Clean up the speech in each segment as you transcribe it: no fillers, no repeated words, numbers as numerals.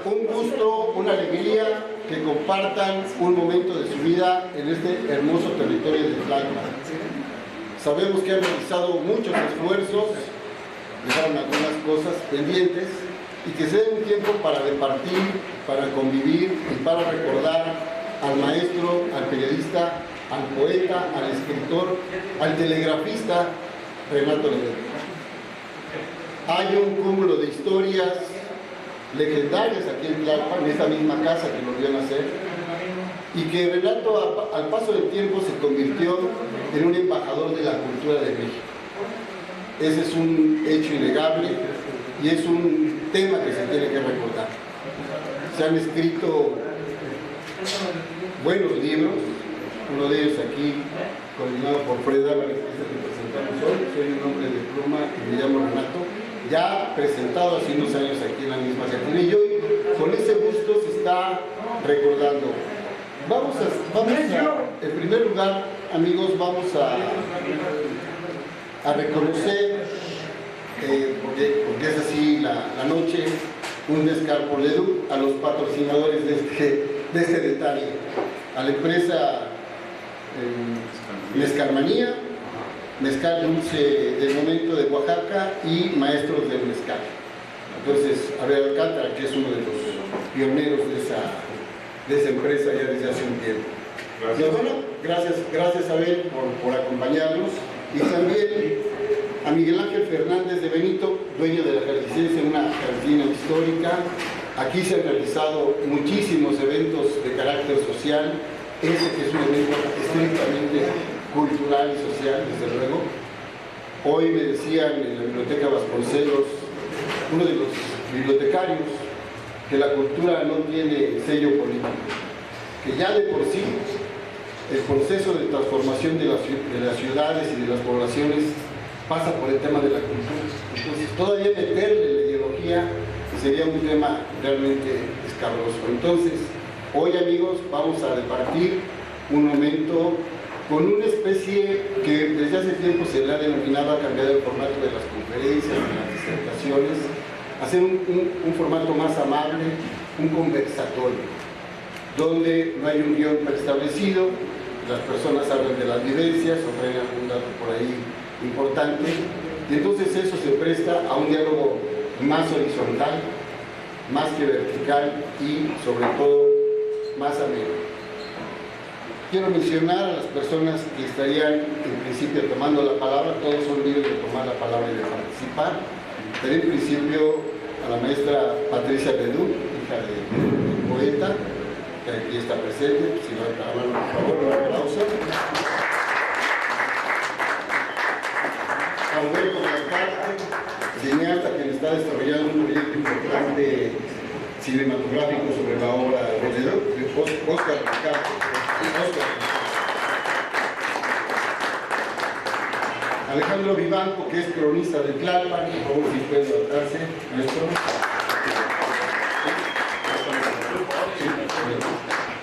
un gusto, una alegría que compartan un momento de su vida en este hermoso territorio de Tlalpan. Sabemos que han realizado muchos esfuerzos, dejaron algunas cosas pendientes, y que se den un tiempo para departir, para convivir y para recordar al maestro, al periodista, al poeta, al escritor, al telegrafista Renato Leduc. Hay un cúmulo de historias legendarias aquí en Tlalpan, en esta misma casa que lo vio nacer, y que Renato al paso del tiempo se convirtió en un embajador de la cultura de México. Ese es un hecho innegable y es un tema que se tiene que recordar. Se han escrito buenos libros, uno de ellos aquí, coordinado por Fred Álvarez, que es el que presentamos hoy. Soy un hombre de pluma y me llamo Renato, ya presentado hace unos años aquí en la misma cantina, y hoy con ese gusto se está recordando. Vamos a, en primer lugar, amigos, vamos a reconocer, porque es así la noche, un mezcal por Leduc, a los patrocinadores de este detalle, a la empresa Mezcalmanía, Mezcal Dulce del Momento de Oaxaca y Maestros del Mezcal. Entonces, Abel Alcántara, que es uno de los pioneros de esa empresa ya desde hace un tiempo. Gracias. Y bueno, gracias Abel por acompañarnos, y también a Miguel Ángel Fernández de Benito, dueño de la Jalisciense, una cantina histórica. Aquí se han realizado muchísimos eventos de carácter social, que es un evento estrictamente cultural y social, desde luego. Hoy me decían en la Biblioteca Vasconcelos, uno de los bibliotecarios, que la cultura no tiene sello político, que ya de por sí el proceso de transformación de las ciudades y de las poblaciones pasa por el tema de la cultura. Entonces, todavía meterle la ideología sería un tema realmente escabroso. Entonces, hoy, amigos, vamos a departir un momento con una especie que desde hace tiempo se le ha denominado, a cambiar el formato de las conferencias, de las disertaciones, hacer un formato más amable, un conversatorio, donde no hay un guión preestablecido, las personas hablan de las vivencias o traen algún dato por ahí importante, y entonces eso se presta a un diálogo más horizontal, más que vertical, y sobre todo más ameno. Quiero mencionar a las personas que estarían en principio tomando la palabra. Todos son libres de tomar la palabra y de participar. Pero en principio a la maestra Patricia Leduc, hija del poeta, que aquí está presente. Si no, por favor, un aplauso. A Humberto Alcarte, cineasta, que está desarrollando un proyecto importante cinematográfico sobre la obra de Leduc, de Óscar Ricardo. Alejandro Vivanco, que es cronista de Tlalpan, por favor, si puede levantarse, maestro.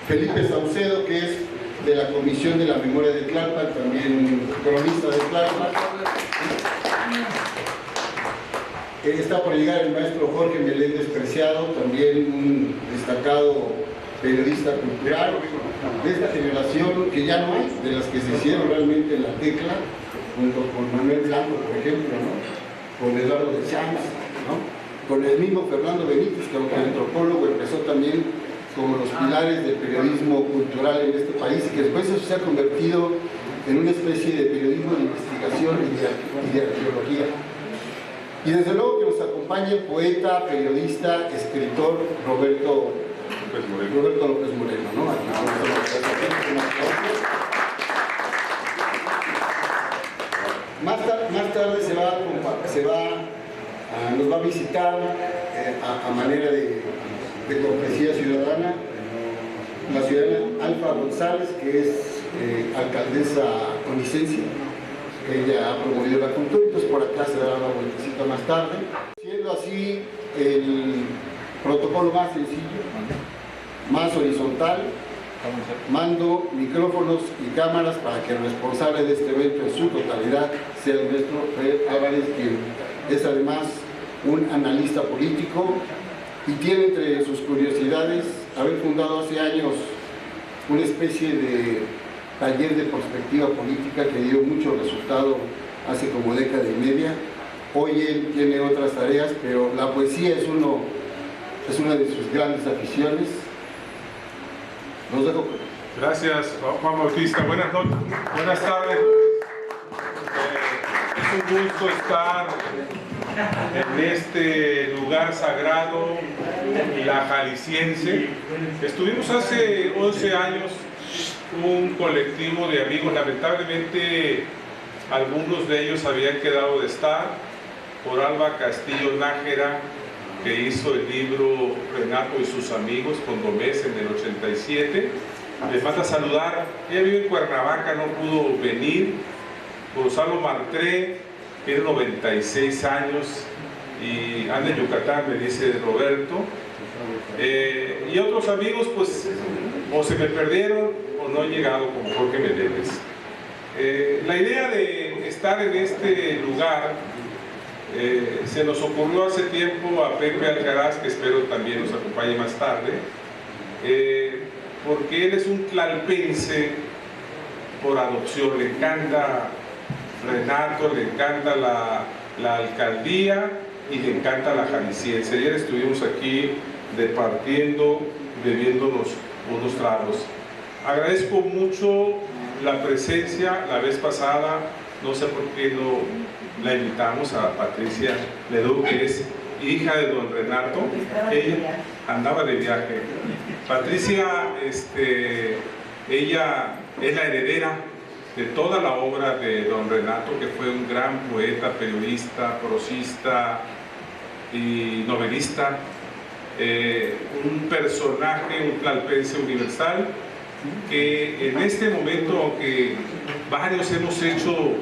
Felipe Saucedo, que es de la Comisión de la Memoria de Tlalpan, también cronista de Tlalpan. Está por llegar el maestro Jorge Meléndez Preciado, también un destacado periodista cultural de esta generación que ya no hay, de las que se hicieron realmente en la tecla, junto con Manuel Blanco, por ejemplo, ¿no? Con Eduardo de Champs, ¿no? Con el mismo Fernando Benítez, que aunque antropólogo empezó también como los pilares del periodismo cultural en este país, y que después eso se ha convertido en una especie de periodismo de investigación y de arqueología. Y desde luego que nos acompaña el poeta, periodista, escritor Roberto López Moreno, ¿no? Más tarde nos va a visitar a manera de cortesía ciudadana la ciudadana Alfa González, que es alcaldesa onicense, que ella ha promovido la cultura, entonces por acá se dará una vueltecita más tarde. Siendo así el protocolo más sencillo, más horizontal, mando micrófonos y cámaras para que el responsable de este evento en su totalidad sea el maestro Fred Álvarez, quien es además un analista político y tiene entre sus curiosidades haber fundado hace años una especie de taller de perspectiva política que dio mucho resultado hace como década y media. Hoy él tiene otras tareas, pero la poesía es una de sus grandes aficiones. Los dejo. Gracias, Juan Bautista. Buenas noches, buenas tardes. Es un gusto estar en este lugar sagrado, la Jalisciense. Estuvimos hace 11 años un colectivo de amigos. Lamentablemente algunos de ellos habían quedado de estar, por Alba Castillo Nájera, que hizo el libro Renato y sus amigos con Gómez en el 87. Les manda saludar. Ella vive en Cuernavaca, no pudo venir. Gonzalo Martré tiene 96 años y anda en Yucatán, me dice Roberto. Y otros amigos, pues, o se me perdieron o no han llegado, como Jorge Meléndez. La idea de estar en este lugar se nos ocurrió hace tiempo a Pepe Alcaraz, que espero también nos acompañe más tarde, porque él es un tlalpense por adopción. Le encanta Renato, le encanta la alcaldía y le encanta la Jalisciense. Ayer estuvimos aquí departiendo, bebiéndonos unos tragos. Agradezco mucho la presencia. La vez pasada, no sé por qué no la invitamos a Patricia Leduc, que es hija de don Renato. Ella andaba de viaje. Patricia, ella es la heredera de toda la obra de don Renato, que fue un gran poeta, periodista, prosista y novelista, un personaje, un tlalpense universal, que en este momento, aunque varios hemos hecho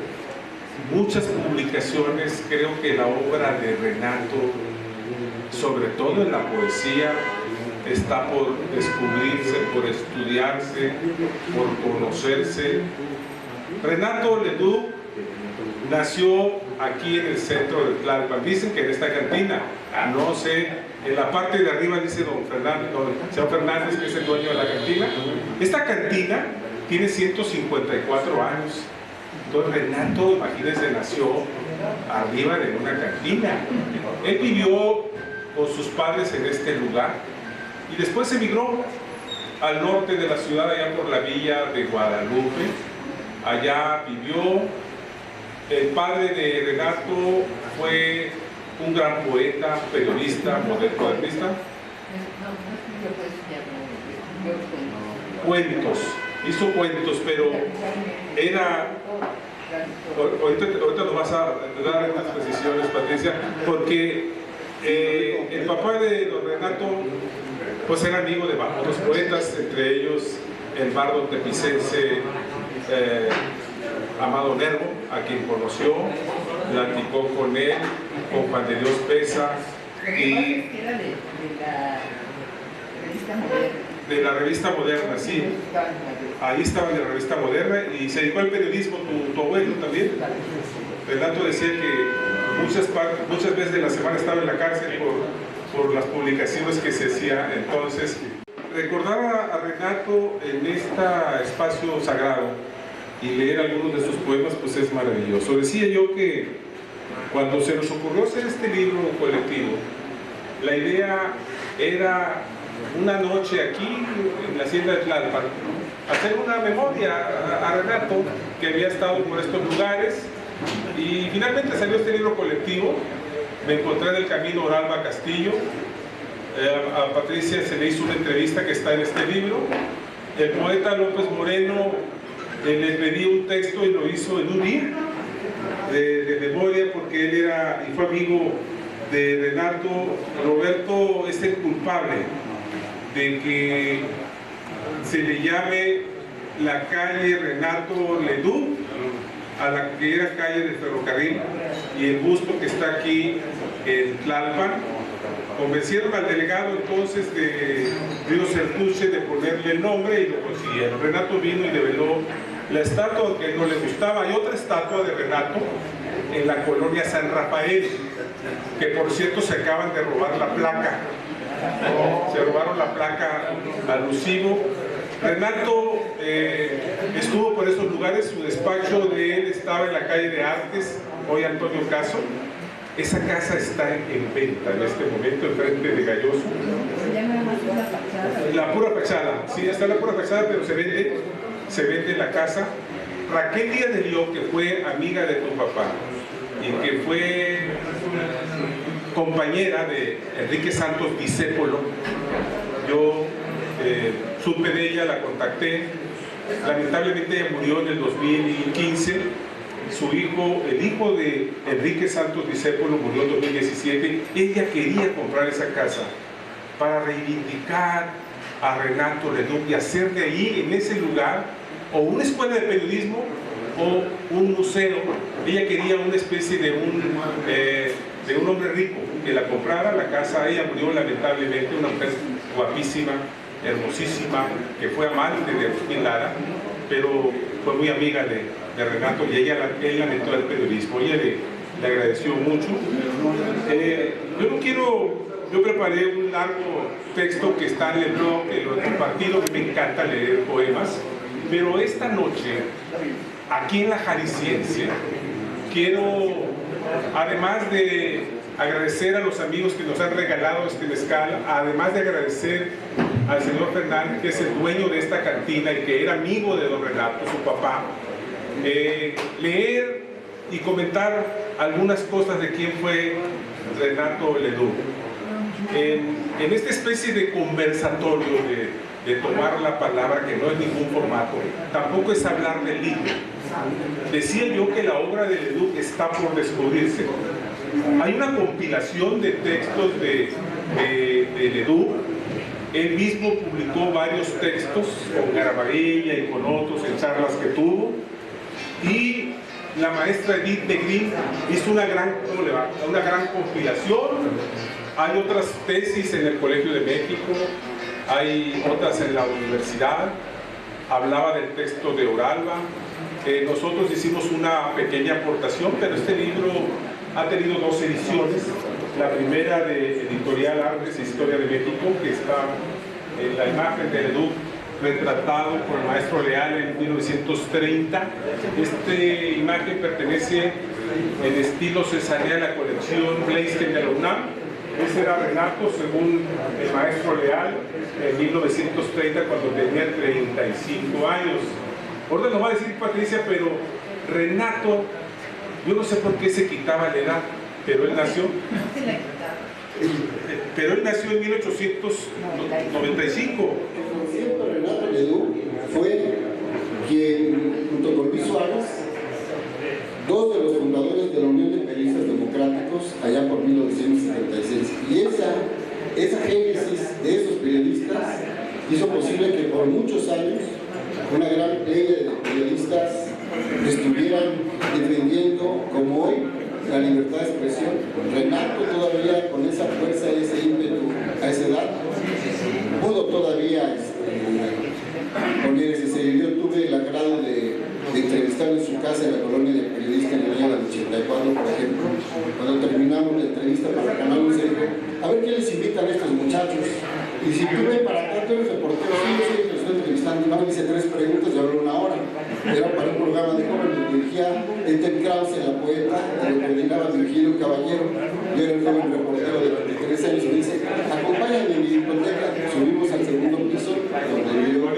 muchas publicaciones, creo que la obra de Renato, sobre todo en la poesía, está por descubrirse, por estudiarse, por conocerse. Renato Leduc nació aquí en el centro de Tlalpan. Dicen que en esta cantina, no sé, en la parte de arriba dice don señor Fernández, que es el dueño de la cantina. Esta cantina tiene 154 años. Entonces Renato, imagínense, nació arriba de una cantina. Él vivió con sus padres en este lugar y después emigró al norte de la ciudad, allá por la villa de Guadalupe. Allá vivió. El padre de Renato fue un gran poeta, periodista, modernista. Cuentos, hizo cuentos, pero era... Ahorita nos vas a dar estas precisiones, Patricia, porque el papá de don Renato pues era amigo de otros poetas, entre ellos el bardo tepicense Amado Nervo, a quien conoció, platicó con él, con Juan de Dios Pesa, y de la revista Moderna, sí. Ahí estaba en la revista Moderna y se dedicó al periodismo, tu abuelo también. Renato decía que muchas veces de la semana estaba en la cárcel por las publicaciones que se hacían entonces. Recordar a Renato en este espacio sagrado y leer algunos de sus poemas, pues es maravilloso. Decía yo que cuando se nos ocurrió hacer este libro colectivo, la idea era una noche aquí en la hacienda de Tlalpan hacer una memoria a Renato, que había estado por estos lugares, y finalmente salió este libro colectivo. Me encontré en el camino a Alba Castillo. A Patricia se le hizo una entrevista que está en este libro. El poeta López Moreno le pedí un texto y lo hizo en un día de memoria, porque él era y fue amigo de Renato. Roberto es el culpable de que se le llame la calle Renato Leduc a la que era calle del ferrocarril, y el busto que está aquí en Tlalpan. Convencieron al delegado entonces de Río Sertuche de ponerle el nombre y lo consiguieron. Renato vino y develó la estatua que no le gustaba. Hay otra estatua de Renato en la colonia San Rafael, que por cierto se acaban de robar la placa. Se robaron la placa alusivo. Renato estuvo por esos lugares, su despacho de él estaba en la calle de Artes, hoy Antonio Caso. Esa casa está en venta en este momento, enfrente de Galloso. La pura fachada, sí, está la pura fachada, pero se vende la casa. Raquel Díaz de León, que fue amiga de tu papá y que fue compañera de Enrique Santos Discépolo, yo supe de ella, la contacté. Lamentablemente ella murió en el 2015. Su hijo, el hijo de Enrique Santos Discépolo, murió en 2017. Ella quería comprar esa casa para reivindicar a Renato Leduc y hacer de ahí, en ese lugar, o una escuela de periodismo o un museo. Ella quería una especie de un hombre rico que la comprara la casa. Ella murió lamentablemente, una mujer guapísima, hermosísima, que fue amante de Agustín Lara, pero fue muy amiga de Renato, y él lamentó el periodismo. Ella le agradeció mucho. Yo preparé un largo texto que está en el blog, que lo he compartido, que me encanta leer poemas, pero esta noche, aquí en la Jalisciense, quiero, además de agradecer a los amigos que nos han regalado este mezcal, además de agradecer al señor Fernández, que es el dueño de esta cantina y que era amigo de don Renato, su papá, leer y comentar algunas cosas de quién fue Renato Leduc. En esta especie de conversatorio de tomar la palabra, que no es ningún formato, tampoco es hablar del libro. Decía yo que la obra de Leduc está por descubrirse. Hay una compilación de textos de Leduc. Él mismo publicó varios textos con Garavaglia y con otros en charlas que tuvo, y la maestra Edith Negrín hizo una gran compilación. Hay otras tesis en el Colegio de México, hay otras en la universidad. Hablaba del texto de Oralba. Nosotros hicimos una pequeña aportación, pero este libro ha tenido 2 ediciones. La primera de Editorial Artes e Historia de México, que está en la imagen de Leduc retratado por el maestro Leal en 1930. Esta imagen pertenece en estilo cesariano a la colección Bleisken de la UNAM. Ese era Renato, según el maestro Leal, en 1930, cuando tenía 35 años. Ahora nos va a decir Patricia, pero Renato, yo no sé por qué se quitaba la edad, pero él nació en 1895. Renato Leduc fue quien, junto con Luis Suárez, 2 de los fundadores de la Unión de Periodistas Democráticos, allá por 1976. Y esa génesis de esos periodistas hizo posible que por muchos años una gran playa de periodistas estuvieran defendiendo, como hoy, la libertad de expresión. Renato, todavía con esa fuerza y ese ímpetu a esa edad, pudo todavía poner ese sello. Yo tuve el agrado de entrevistar en su casa en la colonia de periodistas en el año del 84, por ejemplo. Cuando terminamos la entrevista para el canal, se dijo: a ver qué les invitan a estos muchachos. Y si tú ven para acá, tú eres reportero, sí, yo soy, estoy entrevistando. Y me hice 3 preguntas y habló 1 hora. Era para un programa de jóvenes, lo dirigía Ethel Krause, la poeta, y lo coordinaba Virgilio Caballero. Yo era el joven reportero de 23 años y me dice: acompáñame en mi biblioteca. Subimos al 2º piso, donde vivió,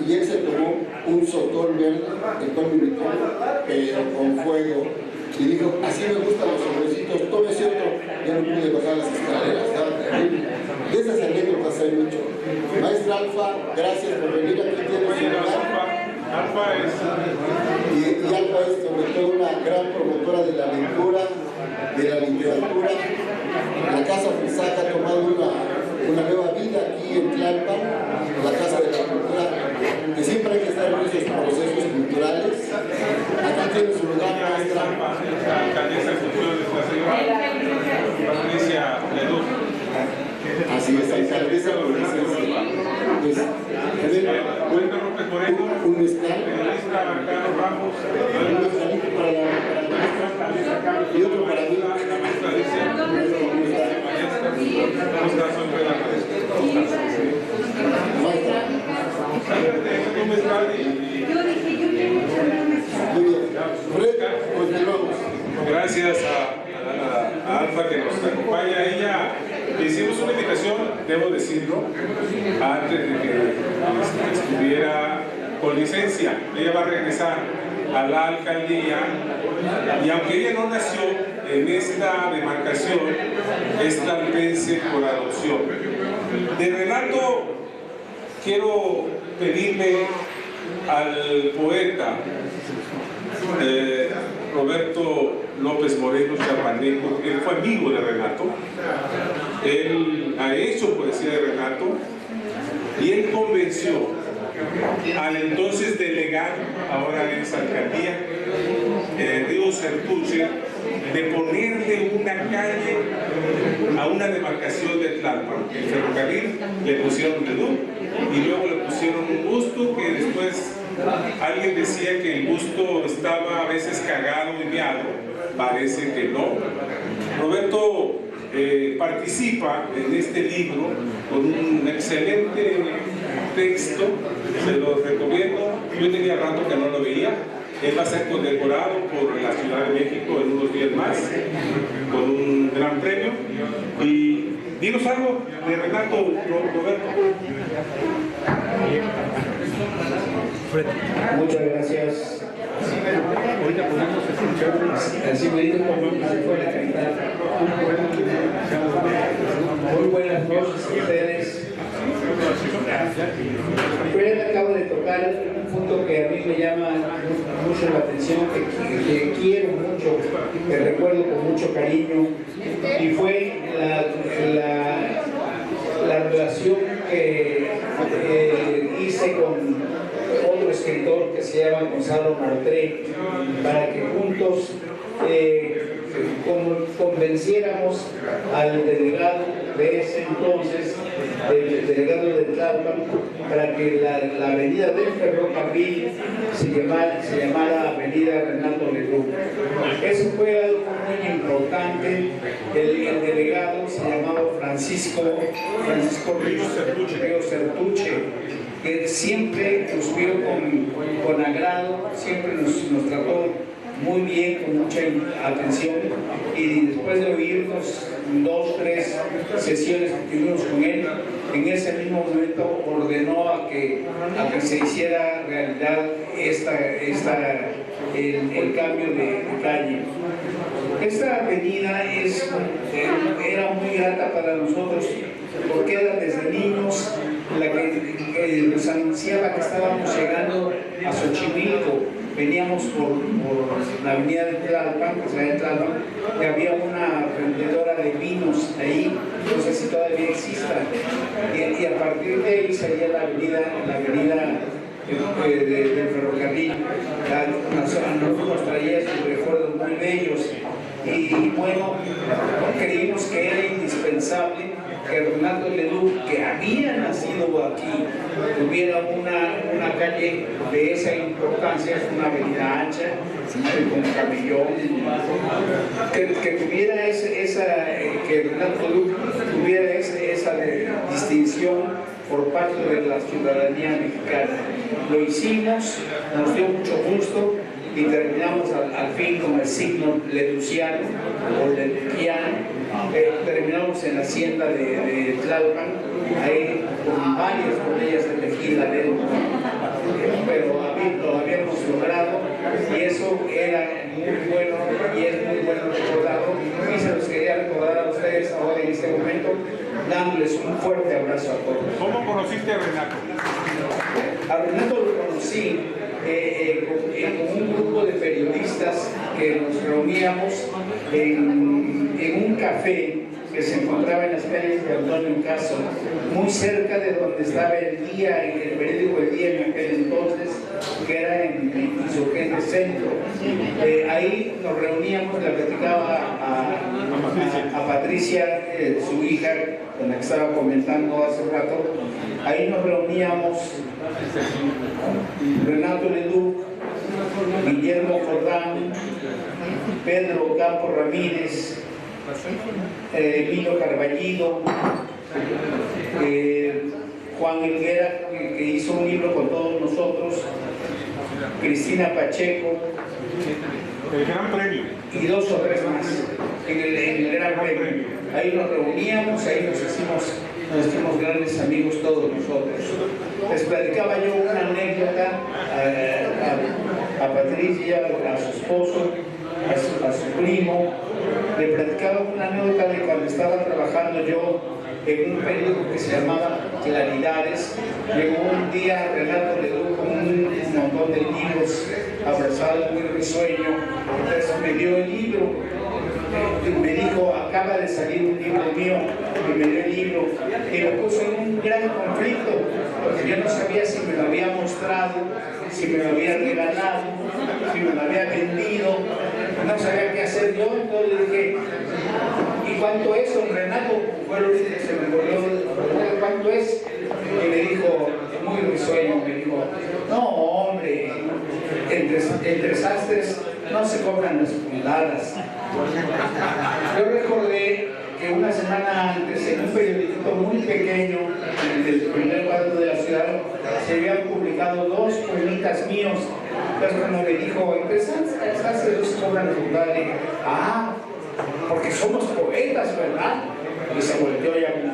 y él se tomó un sotol verde, el cual me invitó, pero con fuego. Y dijo: así me gustan los sobrecitos, tómese otro. Ya no pude bajar las escaleras, estaba terrible. De esas anécdotas hay mucho. Maestra Alfa, gracias por venir. Aquí tiene su lugar. Alfa es... Y Alfa es sobre todo una gran promotora de la lectura, de la literatura. La Casa Frisaca ha tomado una nueva vida aquí en Tlalpan, la Casa de la Cultura, que siempre hay que estar en esos procesos culturales. Aquí tiene su lugar, maestra. La alcaldesa de funciones, la señora Patricia Leduc. Así es, alcaldesa de pues, un mezcal, un mezcalito para la maestra y otro para mí. hicimos una invitación, debo decirlo, antes de que estuviera con licencia. Ella va a regresar a la alcaldía y aunque ella no nació en esta demarcación, es tlalpense por adopción. De Renato quiero pedirle al poeta Roberto López Moreno Chapaneco, él fue amigo de Renato, él ha hecho poesía de Renato y él convenció al entonces delegado, ahora es alcaldía, Río Sertuche, de ponerle una calle a una demarcación de Tlalpan. El ferrocarril le pusieron Leduc y luego le pusieron un busto que después alguien decía que el busto estaba a veces cagado y meado, parece que no. Roberto participa en este libro con un excelente texto, se lo recomiendo. Yo tenía rato que no lo veía. Él va a ser condecorado por la Ciudad de México en unos días más con un gran premio. Y dinos algo de Renato, Roberto. Muchas gracias. Ahorita podemos escuchar Así me dijo como fue la capital. Muy buenas noches a ustedes. Fred acaba de tocar un punto que a mí me llama mucho la atención, que quiero mucho, que recuerdo con mucho cariño, y fue la relación que hice con otro escritor que se llama Gonzalo Martré, para que juntos convenciéramos al delegado de ese entonces, del delegado de Tlalpan, para que la avenida del ferrocarril se llamara Avenida Renato Leduc. Eso fue algo muy importante. El delegado se llamaba Francisco Río Sertuche, que siempre nos vio con agrado, siempre nos trató muy bien, con mucha atención, y después de oírnos 2 o 3 sesiones que tuvimos con él, en ese mismo momento ordenó a que se hiciera realidad el cambio de calle. Esta avenida era muy grata para nosotros, porque era desde niños la que nos anunciaba que estábamos llegando a Xochimilco. Veníamos por la avenida de Tlalpan, y había una vendedora de vinos ahí, no sé si todavía exista, y a partir de ahí salía la avenida del ferrocarril. Nos traía sus recuerdos muy bellos, y bueno, creímos que era indispensable que Renato Leduc, que había nacido aquí, tuviera una calle de esa importancia, una avenida ancha, con camellón, que tuviera que Renato Leduc tuviera esa distinción por parte de la ciudadanía mexicana. Lo hicimos, nos dio mucho gusto, y terminamos al fin con el signo leduciano o leduciano. Terminamos en la hacienda de Tlalpan, ahí con varias botellas de tequila dentro, pero lo habíamos logrado, y eso era muy bueno y es muy bueno recordarlo, y se los quería recordar a ustedes ahora en este momento, dándoles un fuerte abrazo a todos. ¿Cómo conociste a Renato? A Renato lo conocí con un grupo de periodistas que nos reuníamos en un café que se encontraba en las calles de Antonio Caso, muy cerca de donde estaba el periódico El Día en aquel entonces, que era en Insurgente Centro. Ahí nos reuníamos, le platicaba a Patricia, su hija, con la que estaba comentando hace rato. Ahí nos reuníamos Renato Leduc, Guillermo Jordán, Pedro Campo Ramírez, Emilio Carballido, Juan Helguera, que hizo un libro con todos nosotros, Cristina Pacheco, El Gran Premio. y 2 o 3 más en el Gran Premio. Ahí nos reuníamos, ahí nos nos hicimos grandes amigos todos nosotros. Les platicaba yo una anécdota a Patricia, a su esposo, a su primo. Le platicaba una anécdota de cuando estaba trabajando yo en un periódico que se llamaba Claridades. Llegó un día Renato Leduc con un montón de libros, abrazado, muy risueño. Entonces me dio el libro y me dijo: acaba de salir un libro mío, y me dio el libro y me puso en un gran conflicto porque yo no sabía si me lo había mostrado, si me lo había regalado, si me lo había vendido, no sabía qué hacer yo. Entonces le dije: ¿y cuánto es, don Renato? Bueno, se me ocurrió: ¿cuánto es? Y me dijo, muy risueño, me dijo: no, hombre, entre sastres no se cobran las puntadas. Yo recordé que una semana antes, en un periódico muy pequeño, en el primer cuadro de la ciudad, se habían publicado 2 poemitas míos. Entonces cuando me dijo: entre sastres no se cobran las puntadas, dije: ah, porque somos poetas, ¿verdad? Y se volteó ya con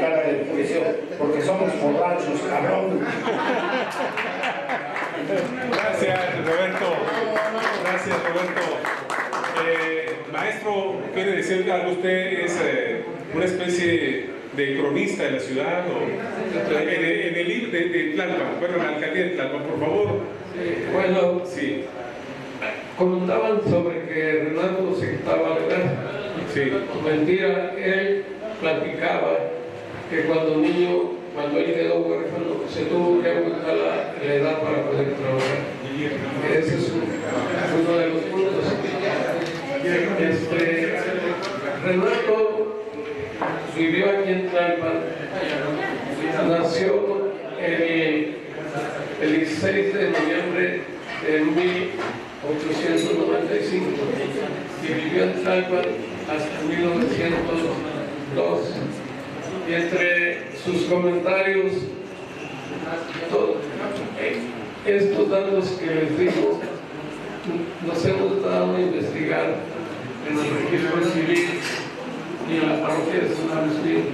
cara de juicio: porque somos borrachos, cabrón. Gracias, Roberto. Gracias, Roberto. Maestro, ¿quiere decir algo? ¿Usted es una especie de cronista de la ciudad? O, en el libro de Tlalpan, bueno, la alcaldía de Tlalpan, por favor. Bueno, Sí. comentaban sobre que Renato se quitaba la edad. Sí. Mentira, él platicaba que cuando niño, cuando él quedó huérfano, se tuvo que aumentar la edad para poder trabajar. Ese es uno de los puntos. Renato vivió aquí en Tlalpan, nació el 16 de noviembre de 1895 y vivió en Tlalpan hasta 1902. Y entre sus comentarios, estos datos que les digo, nos hemos dado a investigar en el registro civil y en la parroquia de San Agustín,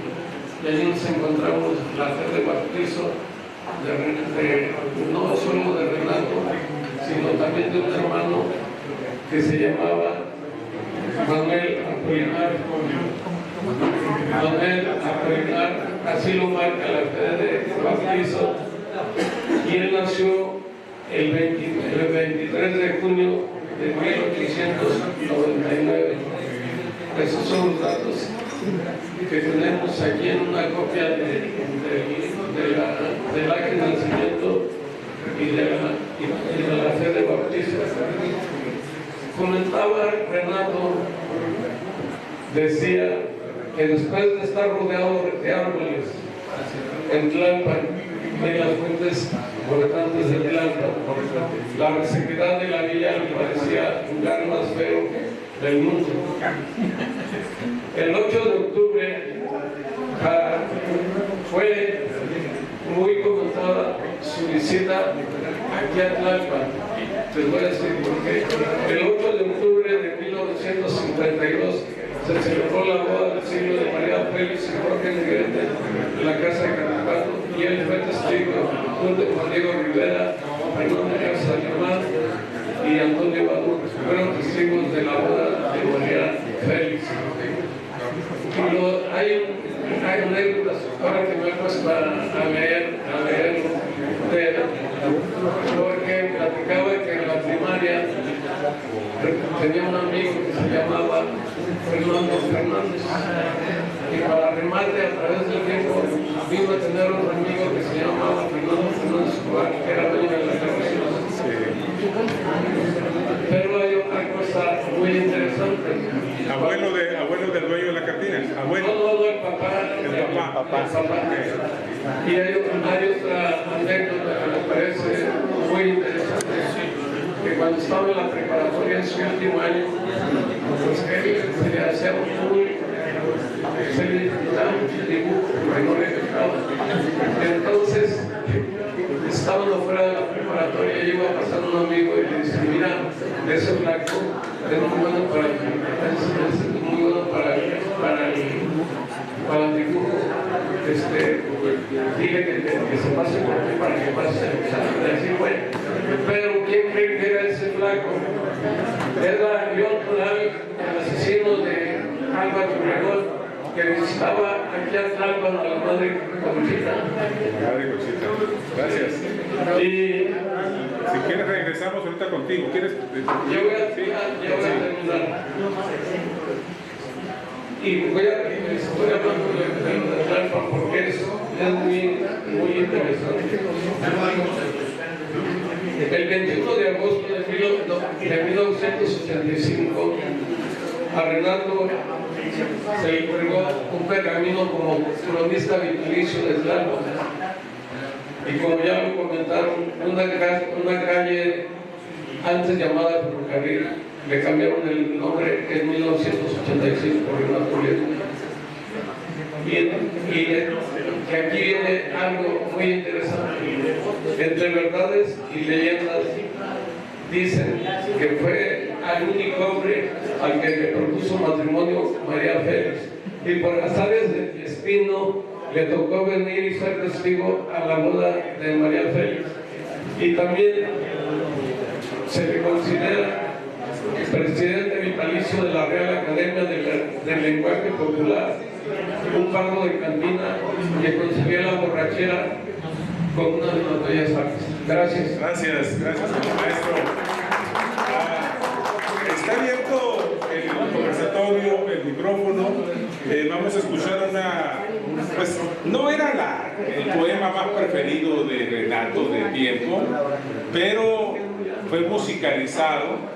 y allí nos encontramos la fe de bautizo no solo de Renato, sino también de un hermano que se llamaba Manuel Apolinar. Manuel Apolinar, así lo marca la fe de bautizo, y él nació el 23 de junio de 1899. Esos son los datos que tenemos aquí en una copia del acta de nacimiento y de la fe de bautizo. Comentaba Renato, decía que después de estar rodeado de árboles en Tlalpan, en las fuentes importantes de Tlalpan, la resequedad de la villa le parecía el lugar más feo del mundo. El 8 de octubre fue muy comentada su visita aquí a Tlalpan. Les voy a decir por qué. El 8 de octubre de 1952 se celebró la boda del siglo de María Félix y Jorge Negrete en la casa de Catapato, y él fue testigo junto con Diego Rivera, Fernando Garza Alemán y Antonio Badú. Fueron testigos de la boda de María Félix. Y hay anécdotas, ahora que me he puesto a leerlo, porque platicaba que en la primaria tenía un amigo que se llamaba Fernando Fernández, y para remate, a través del tiempo vino a tener un amigo que se llamaba Fernando Fernández, que era dueño de la televisión. Pero hay otra cosa muy interesante. Abuelo del dueño de la cantina. Abuelo. No, el papá. El papá. Y hay otra anécdota que me parece muy interesante, que cuando estaba en la preparatoria en su último año, pues él se le hacía se le daba mucho dibujo, porque no le gustaba. Entonces, estaban afuera de la preparatoria y iba pasando un amigo y le dice: mira, ese blanco es muy bueno para el dibujo. dile que se pase por aquí para que pase el examen. Así fue. Pero ¿quién cree que era ese flaco? Era León Tonal, el asesino de Álvaro Obregón, que visitaba aquí a Tlalpan a la madre Conchita. Madre Conchita, gracias. Y si quieres regresamos ahorita contigo. ¿Quieres? yo voy a terminar. Y estoy hablando de Tlalpan porque es muy interesante. El 21 de agosto de 1985, a Renato se le entregó un pergamino como cronista vitalicio de Tlalpan. Y como ya lo comentaron, una calle antes llamada Ferrocarril, le cambiaron el nombre en 1985 por Renato Leduc. Y que aquí viene algo muy interesante. Entre verdades y leyendas dicen que fue al único hombre al que le propuso matrimonio María Félix, y por azares del destino le tocó venir y ser testigo a la boda de María Félix. Y también se le considera presidente vitalicio de la Real Academia del Lenguaje Popular, un pago de cantina que concebía la borrachera con una de las bellas artes. Gracias. Gracias, maestro. Está abierto el conversatorio, el micrófono. Vamos a escuchar pues no era el poema más preferido de Renato del tiempo, pero fue musicalizado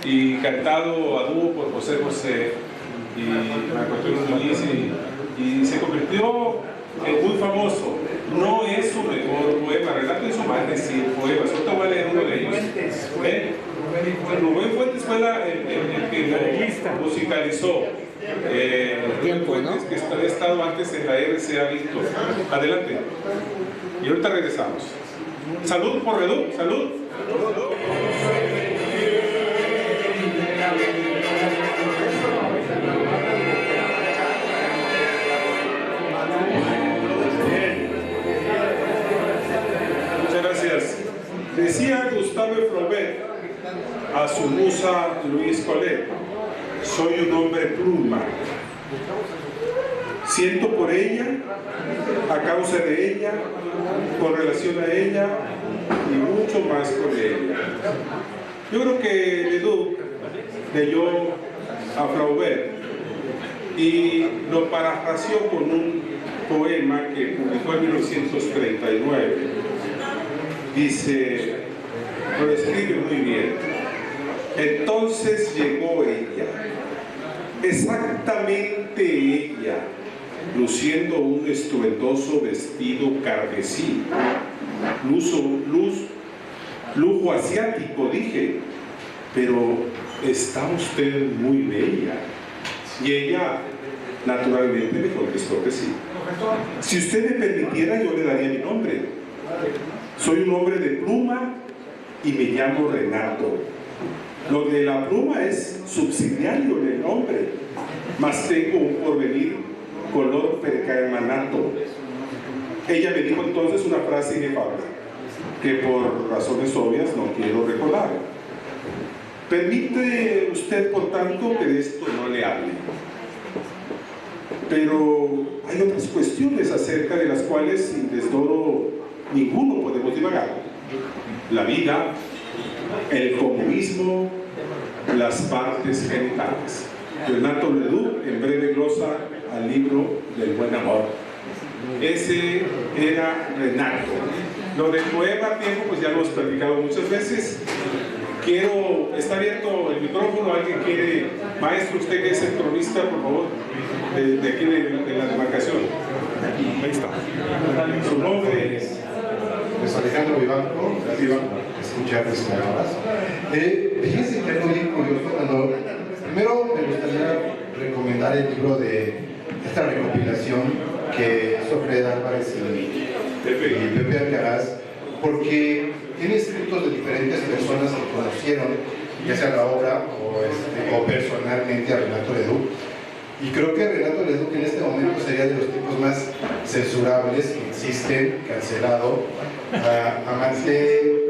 y cantado a dúo por José José y Marco Antonio Muñiz, y se convirtió en muy famoso. No es su mejor poema. Renato hizo más de 100 poemas. Ahorita voy a leer uno de ellos. Rubén Fuentes fue el que lo musicalizó. Rubén Fuentes, que ha estado antes en la RCA Víctor. Adelante. Y ahorita regresamos. Salud por Reduc. Salud. Muchas gracias. Decía Gustave Flaubert a su musa Louise Colette: soy un hombre pluma. Siento por ella, a causa de ella, con relación a ella y mucho más con ella. Yo creo que Leduc leyó a Flaubert y lo parafraseó con un poema que publicó en 1939. Dice, lo describe muy bien: entonces llegó ella, exactamente ella, luciendo un estruendoso vestido carmesí, lujo asiático, dije, pero está usted muy bella. Y ella, naturalmente, me contestó que sí. Si usted me permitiera, yo le daría mi nombre. Soy un hombre de pluma y me llamo Renato. Lo de la pluma es subsidiario del nombre, mas tengo un porvenir color percamanato. Ella me dijo entonces una frase inefable, que por razones obvias no quiero recordar. Permite usted, por tanto, que de esto no le hable. Pero hay otras cuestiones acerca de las cuales, sin desdoro ninguno, podemos divagar. La vida, el comunismo, las partes genitales. Renato Leduc, en breve glosa al libro del buen amor. Ese era Renato. Lo del poema tiempo, pues ya lo hemos platicado muchas veces. Está abierto el micrófono. ¿Alguien quiere? Maestro, usted que es el cronista, por favor, de aquí de la demarcación. Ahí está. Su nombre es Alejandro Vivanco. Gracias por escuchar mis palabras. Fíjense que es muy curioso. Primero me gustaría recomendar el libro de esta recopilación que hizo Fred Álvarez y Pepe Alcaraz, porque tiene escritos de diferentes personas que conocieron, ya sea la obra o personalmente, a Renato Leduc. Y creo que Renato Leduc en este momento sería de los tipos más censurables que existen, cancelado, amante de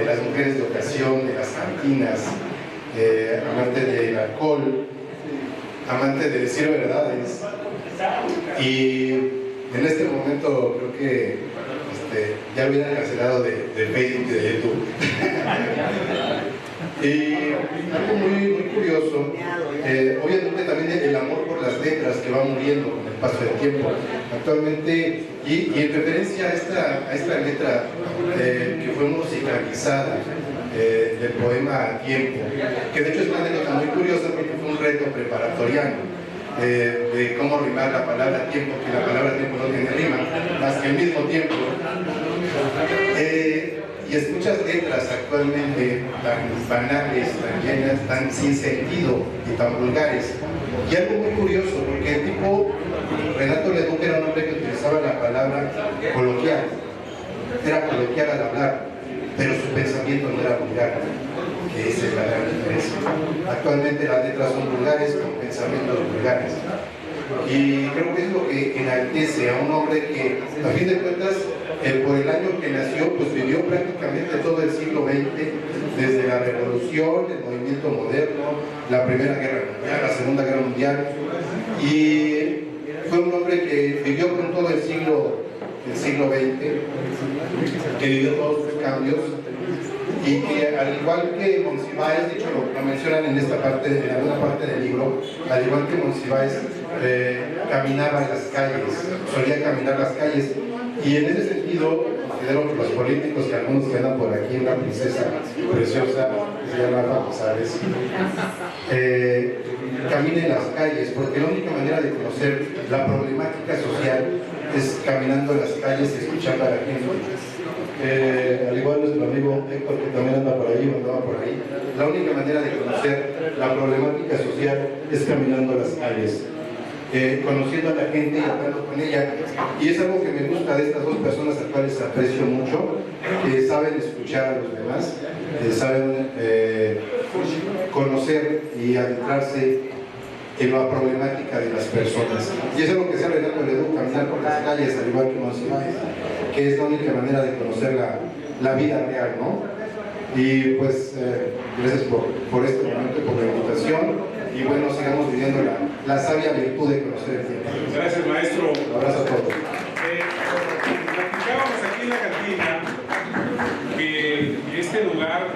las mujeres de ocasión, de las cantinas, amante del alcohol, amante de decir verdades. Y en este momento creo que ya lo hubieran cancelado de Facebook y de YouTube. Y algo muy curioso, obviamente también el amor por las letras que va muriendo con el paso del tiempo. Actualmente, y en referencia a esta letra que fue musicalizada del poema Tiempo, que de hecho es una anécdota muy curiosa porque fue un reto preparatoriano. De cómo rimar la palabra tiempo, que la palabra tiempo no tiene rima, más que el mismo tiempo. Y escuchas letras actualmente tan banales, tan llenas, tan sin sentido y tan vulgares. Y algo muy curioso, porque el tipo, Renato Leduc, era un hombre que utilizaba la palabra coloquial. Era coloquial al hablar, pero su pensamiento no era vulgar, que esa es la gran diferencia. Actualmente las letras son vulgares con pensamientos vulgares. Y creo que es lo que enaltece a un hombre que, a fin de cuentas, por el año que nació, pues vivió prácticamente todo el siglo XX, desde la Revolución, el movimiento moderno, la Primera Guerra Mundial, la Segunda Guerra Mundial, y fue un hombre que vivió con todo el siglo XX, que vivió todos sus cambios, y que al igual que Monsiváis, de hecho lo mencionan en esta parte, en alguna parte del libro, al igual que Monsiváis, caminaba en las calles, solía caminar las calles, y en ese sentido considero que los políticos, que algunos que andan por aquí, una princesa preciosa que se llama Rafa González, caminen las calles, porque la única manera de conocer la problemática social es caminando en las calles y escuchando a la gente. Al igual nuestro amigo Héctor, que también anda por ahí, andaba por ahí, la única manera de conocer la problemática social es caminando las calles, conociendo a la gente y hablando con ella. Y es algo que me gusta de estas dos personas, a las cuales aprecio mucho, que saben escuchar a los demás, saben conocer y adentrarse en la problemática de las personas. Y eso es lo que se ha Renato Leduc, caminar por las calles, al igual que Monsiváis, que es la única manera de conocer la vida real, ¿no? Y pues, gracias por este momento y por la invitación. Y bueno, sigamos viviendo la sabia virtud de conocer el tiempo. Gracias, maestro. Un abrazo a todos. Platicábamos aquí en la cantina que este lugar,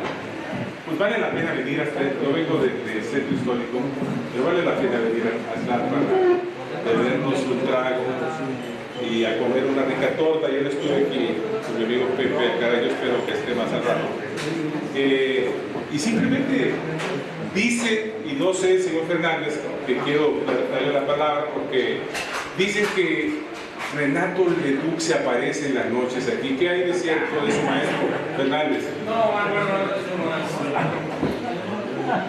pues vale la pena venir hasta. Yo vengo del centro histórico, pero vale la pena venir hasta para bebernos un trago y a comer una rica torta. Yo estuve aquí con mi amigo Pepe acá, yo espero que esté más al rato. Y simplemente dice, y no sé, señor Fernández, que quiero darle la palabra, porque dicen que Renato Leduc se aparece en las noches aquí. ¿Qué hay de cierto de su maestro, Fernández?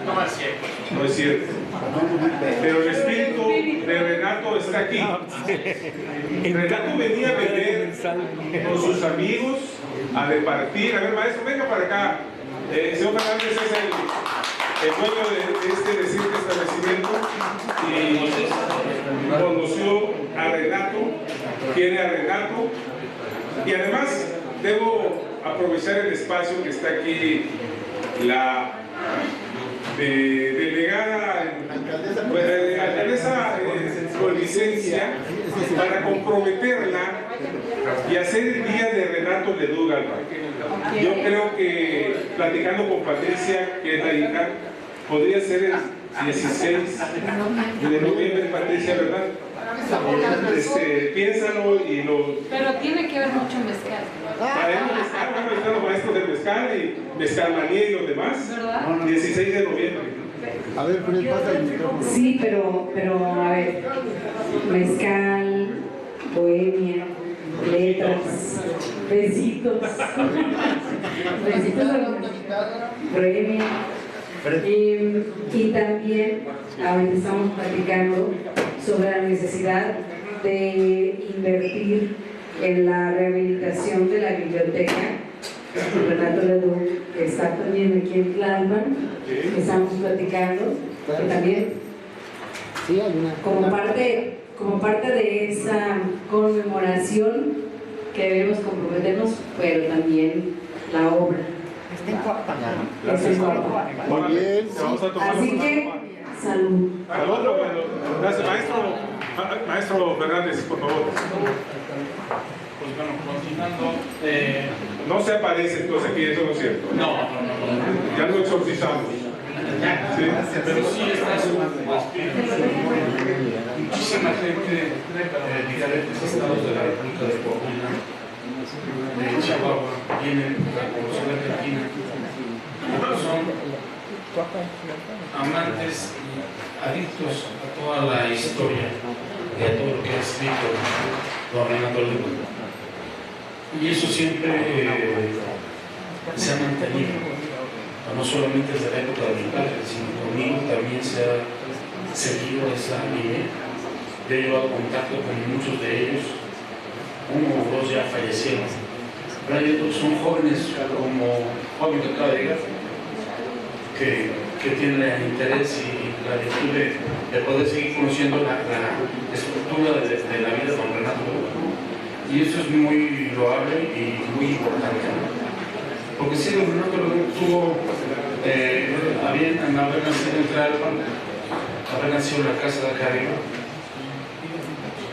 No es cierto. No es cierto. Pero el espíritu de Renato está aquí. Renato venía a beber con sus amigos, a repartir. A ver, maestro, venga para acá. Señor Fernández es el dueño de este reciente establecimiento y conoció a Renato, quiere a Renato, y además debo aprovechar el espacio que está aquí la delegada, alcaldesa con licencia, para comprometerla y hacer el día de Renato Leduc. Yo creo que, platicando con Patricia, que es la hija, podría ser el 16 de noviembre, Patricia, ¿verdad? Piénsalo y lo... Pero tiene que haber mucho mezcal. Traemos mezcal, bueno, están los maestros del mezcal y mezcal manía y los demás. ¿Verdad? 16 de noviembre. A ver, Fred, pasa el micrófono. Sí, pero a ver, mezcal, bohemia, letras, besitos, besitos, bohemia. Y también ahorita estamos platicando sobre la necesidad de invertir en la rehabilitación de la biblioteca Renato Leduc, que está también aquí en Tlalpan, que estamos platicando, que también como parte como parte de esa conmemoración que debemos comprometernos, pero también la obra. Está en Coapa. Muy bien. Vamos a tomar Así que, salud. Gracias, maestro Fernández, por favor. Pues bueno, continuando. No se aparece entonces aquí, eso no es cierto. No. Ya lo exorcizamos. Sí. Pero sí está su espíritu. Muchísima gente de diferentes estados de la República de Coahuila, de Chihuahua, vienen a conocer la Argentina. Son amantes y adictos a toda la historia y a todo lo que ha escrito don Renato Leduc. Y eso siempre se ha mantenido, no solamente desde la época de mi padre, sino conmigo también se ha seguido esa línea. Yo he llevado contacto con muchos de ellos, uno o dos ya fallecieron, pero hay otros que son jóvenes, como joven que acaba de llegar, que tienen el interés y la virtud de poder seguir conociendo la estructura de la vida de don Renato Leduc. Y eso es muy loable y muy importante, ¿no? Porque si don Renato Leduc tuvo a bien haber nacido en Tlalpan, haber nacido en la casa de acá arriba,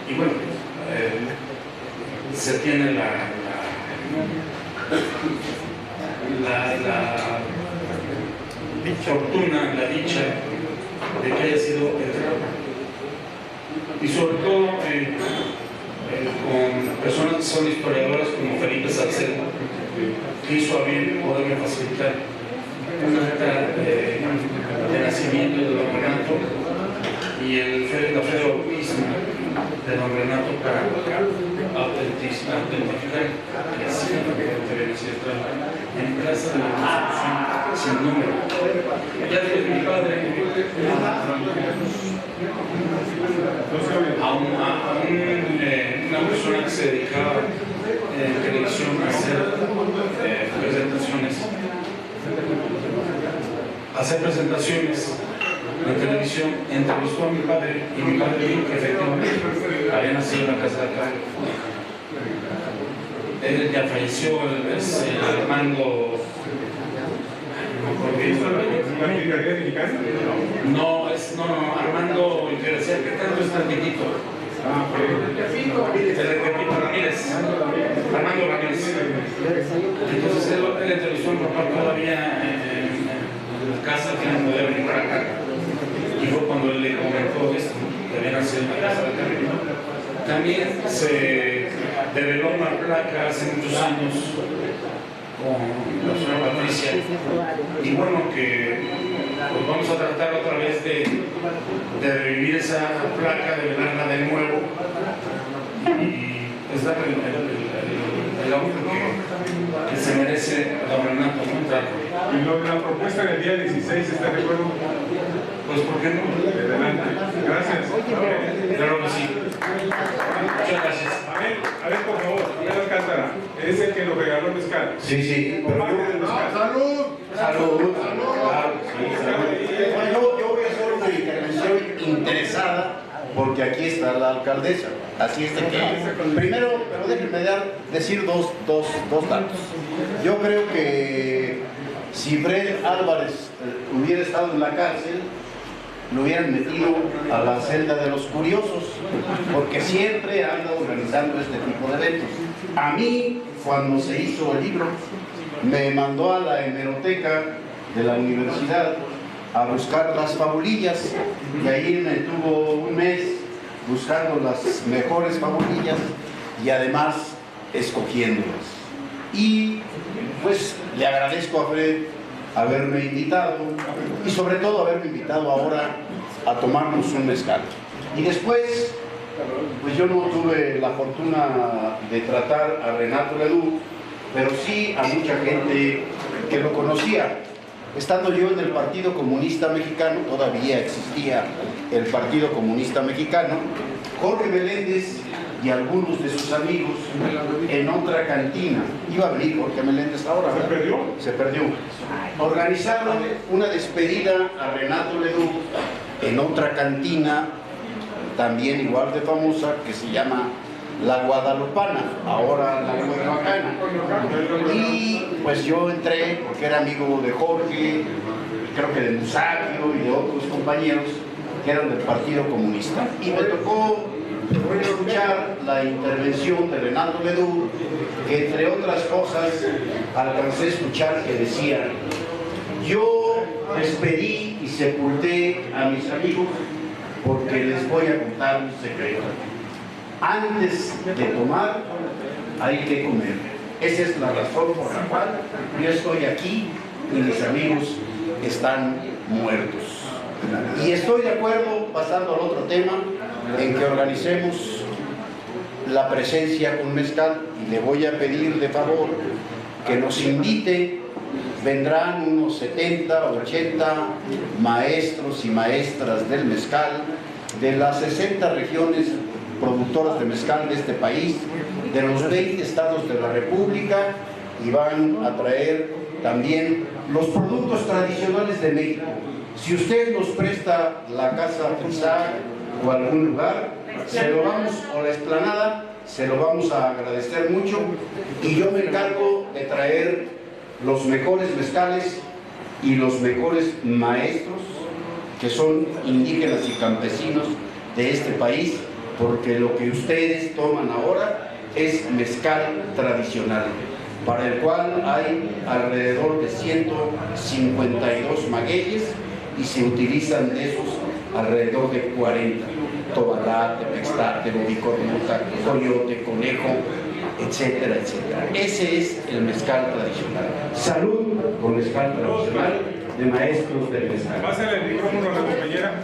y bueno, se tiene la fortuna, la dicha de que haya sido enterrado. Y sobre todo con personas que son historiadoras como Felipe Salcedo, que hizo a bien poderme facilitar una acta de nacimiento de don Renato y la fe de bautismo de don Renato para autentificar que así debe ser en casa de la institución sin número. Ya desde mi padre a una persona que se dedicaba en televisión a hacer presentaciones en televisión, entrevistó a mi padre y mi padre dijo que efectivamente había nacido en la casa de acá. Él ya falleció, es Armando. No, Armando, el que decía que tanto es tan chiquito. Ramírez. Armando Ramírez. Entonces él entrevistó a mi papá todavía en la casa que no podía venir para acá. Y fue cuando él le comentó esto, que había nacido en la casa de acá. También se develó una placa hace muchos años con la señora Patricia, y bueno, que pues vamos a tratar otra vez de revivir esa placa, de velarla de nuevo y pues darle el auto que se merece a don Renato Montalvo. Y lo de la propuesta del día 16, ¿está de acuerdo? Pues ¿por qué no? Adelante. Gracias. Claro que sí. Muchas gracias. A ver, por favor, Abel Alcántara, es el que nos regaló el mezcal. Sí. Parte del mezcal. ¡Salud! Salud. Yo voy a hacer una intervención interesada porque aquí está la alcaldesa. Así es de que, primero, pero déjenme decir dos datos. Yo creo que si Fred Álvarez hubiera estado en la cárcel, lo hubieran metido a la celda de los curiosos, porque siempre anda organizando este tipo de eventos. A mí, cuando se hizo el libro, me mandó a la hemeroteca de la universidad a buscar las fabulillas, y ahí me tuvo un mes buscando las mejores fabulillas y además escogiéndolas. Y pues le agradezco a Fred haberme invitado y sobre todo haberme invitado ahora a tomarnos un mezcal. Y después, pues yo no tuve la fortuna de tratar a Renato Leduc, pero sí a mucha gente que lo conocía. Estando yo en el Partido Comunista Mexicano, todavía existía el Partido Comunista Mexicano, Jorge Meléndez y algunos de sus amigos en otra cantina. Iba a venir Jorge Meléndez ahora. ¿Se perdió? Se perdió. Organizaron una despedida a Renato Leduc en otra cantina también igual de famosa, que se llama La Guadalupana, ahora La Guadalupana. Y pues yo entré porque era amigo de Jorge, creo que de Musacchio y de otros compañeros que eran del Partido Comunista. Y me tocó escuchar la intervención de Renato Leduc, que entre otras cosas alcancé a escuchar que decía: yo despedí y sepulté a mis amigos porque les voy a contar un secreto. Antes de tomar, hay que comer. Esa es la razón por la cual yo estoy aquí y mis amigos están muertos. Y estoy de acuerdo, pasando al otro tema, en que organicemos la presencia con mezcal, y le voy a pedir de favor que nos invite. Vendrán unos 70, 80 maestros y maestras del mezcal de las 60 regiones productoras de mezcal de este país, de los 20 estados de la República, y van a traer también los productos tradicionales de México. Si usted nos presta la Casa Frisac o algún lugar, se lo vamos, o la Explanada, se lo vamos a agradecer mucho, y yo me encargo de traer los mejores mezcales y los mejores maestros que son indígenas y campesinos de este país, porque lo que ustedes toman ahora es mezcal tradicional, para el cual hay alrededor de 152 magueyes, y se utilizan de esos alrededor de 40. Tobalá, tepextate, bobicornuta, coyote, conejo, etcétera, etcétera. Ese es el mezcal tradicional. Salud con mezcal tradicional de maestros del mezcal. Pásale el micrófono a la compañera.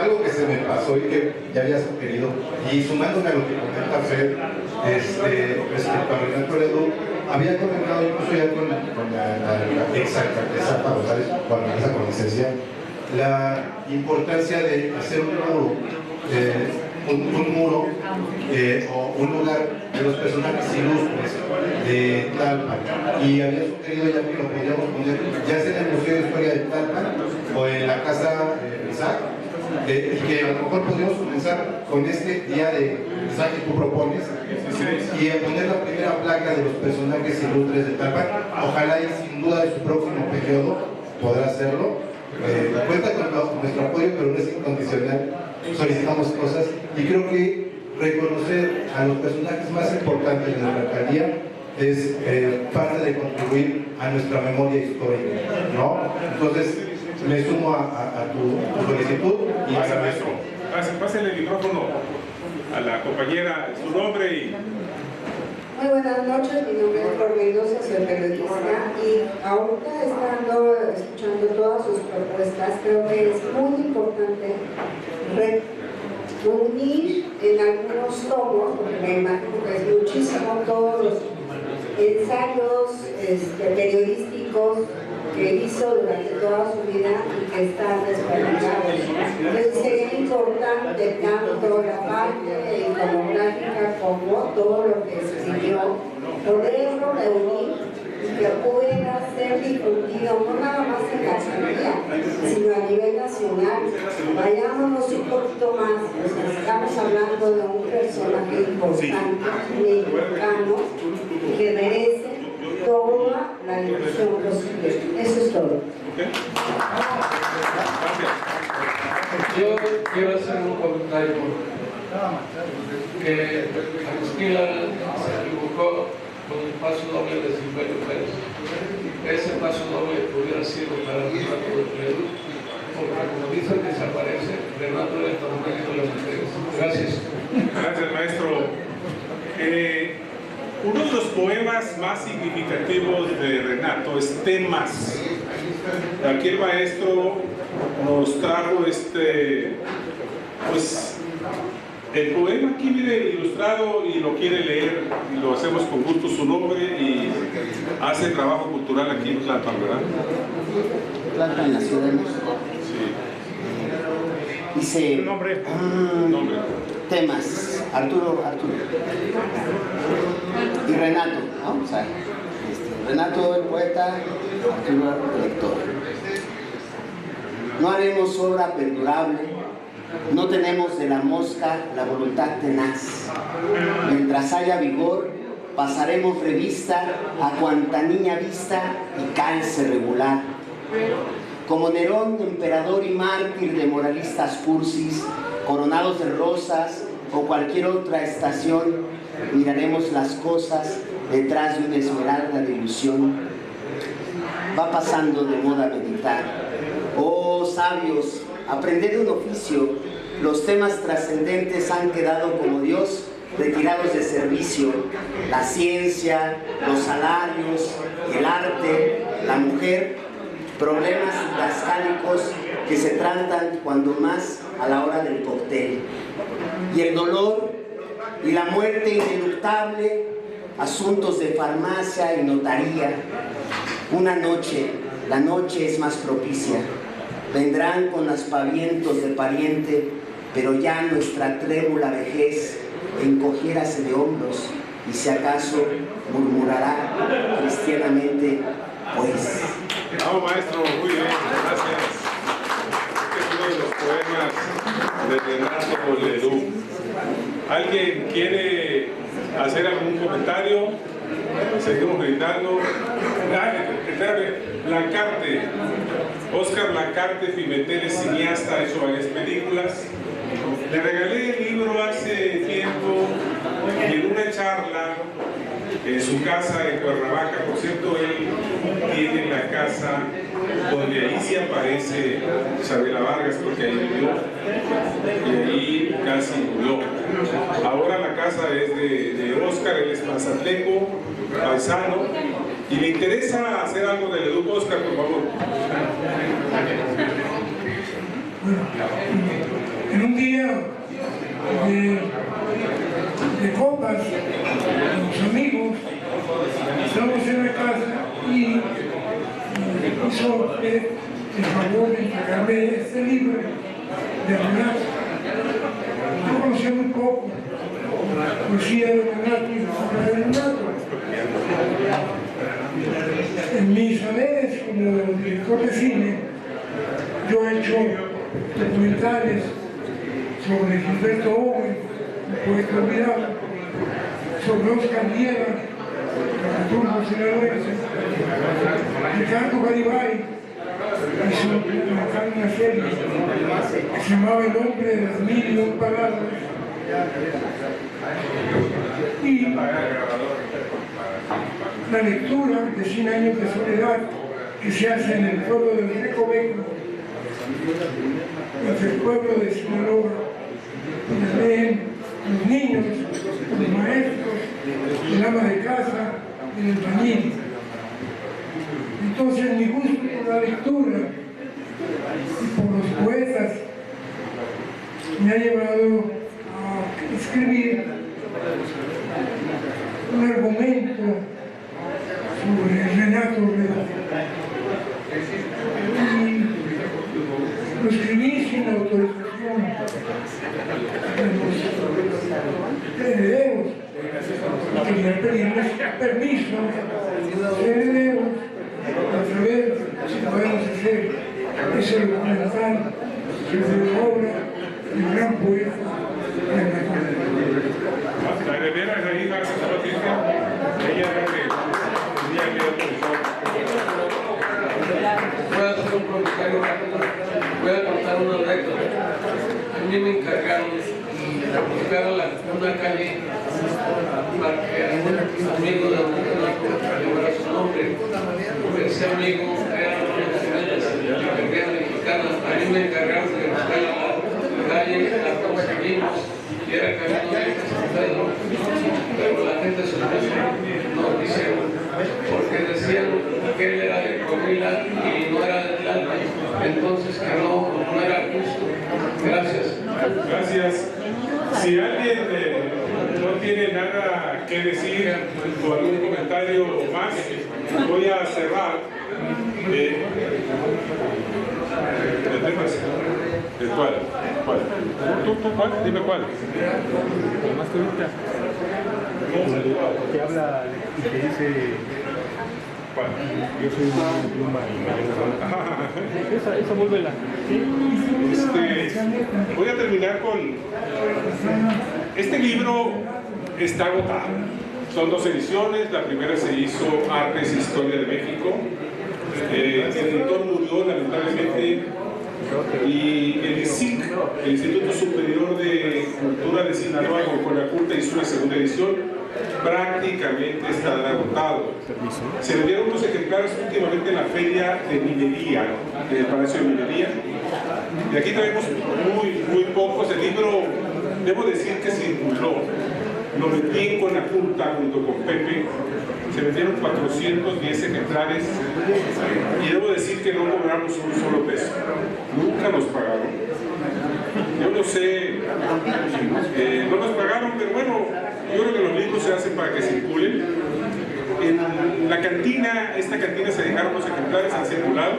Algo que se me pasó y que ya había sugerido, y sumándome a lo que comenta Fer, respecto a Renato Leduc, había comentado incluso ya con la exacta González, con licencia, la importancia de hacer un muro o un lugar de los personajes ilustres de Tlalpan, y había sugerido ya que lo podíamos poner ya sea en el Museo de Historia de Tlalpan o en la Casa Frisac, y que a lo mejor podríamos comenzar con este día de Frisac que tú propones, y a poner la primera placa de los personajes ilustres de Tlalpan. Ojalá, y sin duda de su próximo periodo podrá hacerlo. Cuenta con nuestro apoyo, pero no es incondicional. Solicitamos cosas, y creo que reconocer a los personajes más importantes de la alcaldía es parte de contribuir a nuestra memoria histórica, ¿no? Entonces me sumo a tu solicitud y agradezco. Pásenle el micrófono a la compañera, su nombre y... Muy buenas noches, mi nombre es Flor Mendoza, soy periodista, y ahorita escuchando todas sus propuestas, creo que es muy importante unir en algunos tomos, porque me imagino que es muchísimo, todos los ensayos periodísticos que hizo durante toda su vida y que están desperdiciados. Entonces sería importante tanto la parte iconográfica como todo lo que escribió, poderlo reunir y que pueda ser difundido no nada más en la alcaldía, sino a nivel nacional. Vayámonos un poquito más, o sea, estamos hablando de un personaje importante, mexicano, que merece toda la difusión posible. Eso es todo. Yo quiero hacer un comentario, que Esquila se equivocó con el paso doble de Silverio Pérez. Ese paso doble hubiera sido para Renato Leduc, porque como dicen desaparece, Renato le tomó las mujeres. Gracias. Gracias, maestro. Uno de los poemas más significativos de Renato es Temas. Aquí el maestro nos trajo pues el poema aquí viene ilustrado y lo quiere leer, y lo hacemos con gusto, su nombre, y hace trabajo cultural aquí en Tlalpan, ¿verdad? Tlalpan, en la Ciudad de México. Sí. Dice... Nombre. Temas. Arturo. Y Renato, ¿no? O sea, Renato el poeta, Arturo el lector. No haremos obra perdurable, no tenemos de la mosca la voluntad tenaz. Mientras haya vigor, pasaremos revista a cuanta niña vista y calce regular. Como Nerón, emperador y mártir de moralistas cursis, coronados de rosas o cualquier otra estación, miraremos las cosas detrás de una esmeralda de ilusión. Va pasando de moda meditar. Oh sabios, aprended un oficio. Los temas trascendentes han quedado como Dios retirados de servicio. La ciencia, los salarios, el arte, la mujer, problemas didascálicos que se tratan cuando más a la hora del cóctel. Y el dolor y la muerte ineluctable, asuntos de farmacia y notaría. Una noche, la noche es más propicia. Vendrán con aspavientos de pariente, pero ya nuestra trémula vejez encogiérase de hombros y si acaso murmurará cristianamente, pues. Bravo, maestro, muy bien, gracias. Este es uno de los poemas de Renato Leduc. ¿Alguien quiere hacer algún comentario? Seguimos gritando. Lacarte. Oscar Lacarte Pimentel es cineasta, ha hecho varias películas. Le regalé el libro hace tiempo y en una charla en su casa en Cuernavaca, por cierto, él tiene la casa donde ahí sí aparece Isabela Vargas, porque ahí vivió y ahí casi murió. Ahora la casa es de Oscar, él es mazatleco, paisano, y le interesa hacer algo de Leduc. Oscar, por favor. En un día de copas con los amigos, estamos en la casa y hizo el favor de entregarme este libro de Renato. Yo conocía muy poco poesía de Renato y la obra de Renato. En mis saberes como director de cine, yo he hecho documentales sobre Gilberto Owen, un poeta olvidado, sobre Oscar Viera, dramaturgo sinaloense, Ricardo Garibay, hizo una serie que se llamaba El hombre de las 1001 palabras, y la lectura de 100 años de soledad que se hace en el pueblo del Recoveco, en el pueblo de Sinaloa, donde leen los niños, los maestros, el ama de casa y el albañil. Entonces mi gusto por la lectura y por los poetas me ha llevado a escribir un argumento sobre Renato Leduc. Lo escribí sin autorización de los herederos. Quería pedirles permiso a los herederos para saber si podemos hacer ese documental sobre la obra del gran poeta Renato Leduc. La heredera es la hija de Santa Patricia. Ella era que tenía que Voy a hacer un comentario rápido. Voy a contar una anécdota. A mí me encargaron de buscar una calle para que un amigo de un llevara su nombre. Ese amigo era una guerrera mexicana. A mí me encargaron de buscar la calle, la conseguimos y era camino de San Pedro. Pero la gente se no quisieron porque decían que él era de Coahuila y no era de Tlalpan, entonces que no era justo. Gracias. Gracias. Si alguien no tiene nada que decir o algún comentario más, voy a cerrar. ¿Cuál? ¿Cuál? ¿Tú cuál? Dime cuál. Más que ahorita. Que habla y que dice Yo soy una pluma y esa vuélvela. Voy a terminar con... Este libro está agotado. Son 2 ediciones. La primera se hizo Artes e Historia de México. El editor murió lamentablemente. Y el ISIC, el Instituto Superior de Cultura de Sinaloa, con Conaculta, hizo una segunda edición. Prácticamente está agotado. Se vendieron unos ejemplares últimamente en la feria de minería, del Palacio de Minería. Y aquí traemos muy pocos. El libro, debo decir que circuló. Lo metí en Conaculta junto con Pepe. Se vendieron 410 ejemplares y debo decir que no cobramos un solo peso. Nunca nos pagaron. Yo no sé, no nos pagaron, pero bueno, yo creo que los libros se hacen para que circulen. En la cantina, esta cantina se dejaron los ejemplares, han circulado.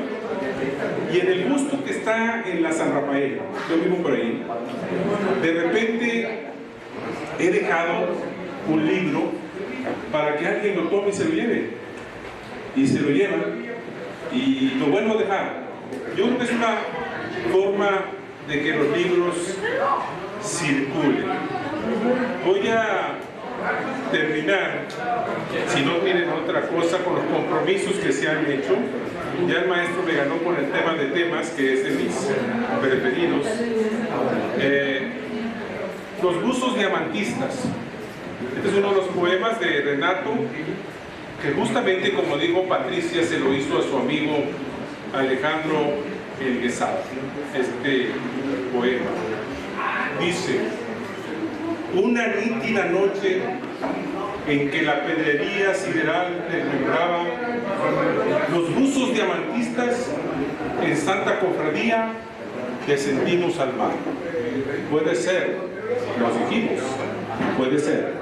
Y en el busto que está en la San Rafael, yo vivo por ahí, de repente he dejado un libro para que alguien lo tome y se lo lleve. Y se lo llevan y lo vuelvo a dejar. Yo creo que es una forma de que los libros circulen. Voy a terminar, si no tienen otra cosa, con los compromisos que se han hecho. Ya el maestro me ganó con el tema de temas, que es de mis preferidos. Los buzos diamantistas. Este es uno de los poemas de Renato, que justamente, como dijo Patricia, se lo hizo a su amigo Alejandro Elguezada. Este poema dice: una nítida noche en que la pedrería sideral deslumbraba, los buzos diamantistas en Santa Cofradía descendimos al mar. Puede ser, nos dijimos, puede ser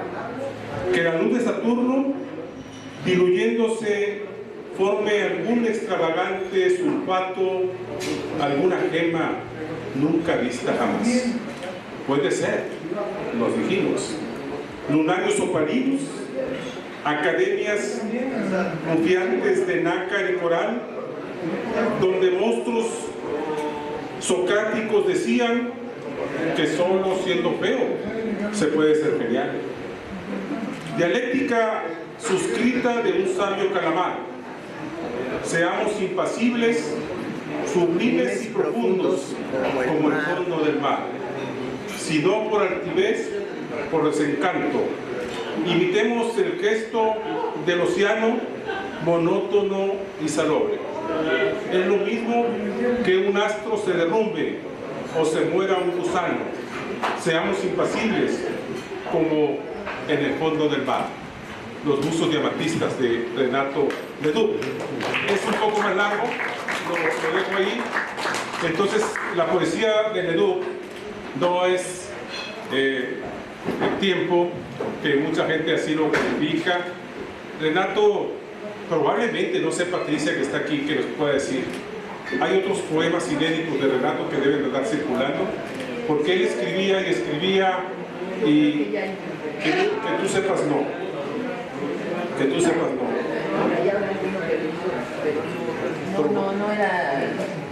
que la luz de Saturno, diluyéndose, forme algún extravagante sulfato, alguna gema nunca vista jamás. Puede ser, nos dijimos, lunarios opalinos, academias rufiantes de nácar y coral, donde monstruos socráticos decían que solo siendo feo se puede ser genial. Dialéctica suscrita de un sabio calamar. Seamos impasibles, sublimes y profundos como el fondo del mar. Si no por altivez, por desencanto. Imitemos el gesto del océano, monótono y salobre. Es lo mismo que un astro se derrumbe o se muera un gusano. Seamos impasibles como en el fondo del mar. Los buzos diamantistas de Renato Leduc. Es un poco más largo, lo dejo ahí. Entonces, la poesía de Leduc no es el tiempo que mucha gente así lo califica. Renato, probablemente, no sé Patricia que está aquí, que nos pueda decir, hay otros poemas inéditos de Renato que deben de estar circulando, porque él escribía y escribía y que tú sepas no. Que tú sepas no. No era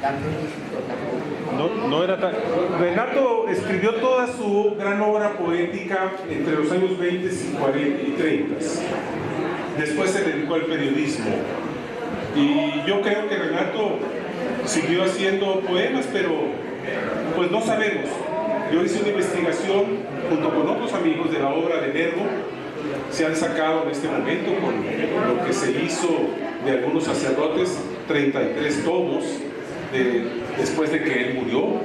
tan prolífico. No era tan... Renato escribió toda su gran obra poética entre los años 20 y 40 y 30. Después se dedicó al periodismo. Y yo creo que Renato siguió haciendo poemas, pero pues no sabemos. Yo hice una investigación junto con otros amigos de la obra de Nervo. Se han sacado en este momento, con lo que se hizo de algunos sacerdotes, 33 tomos después de que él murió.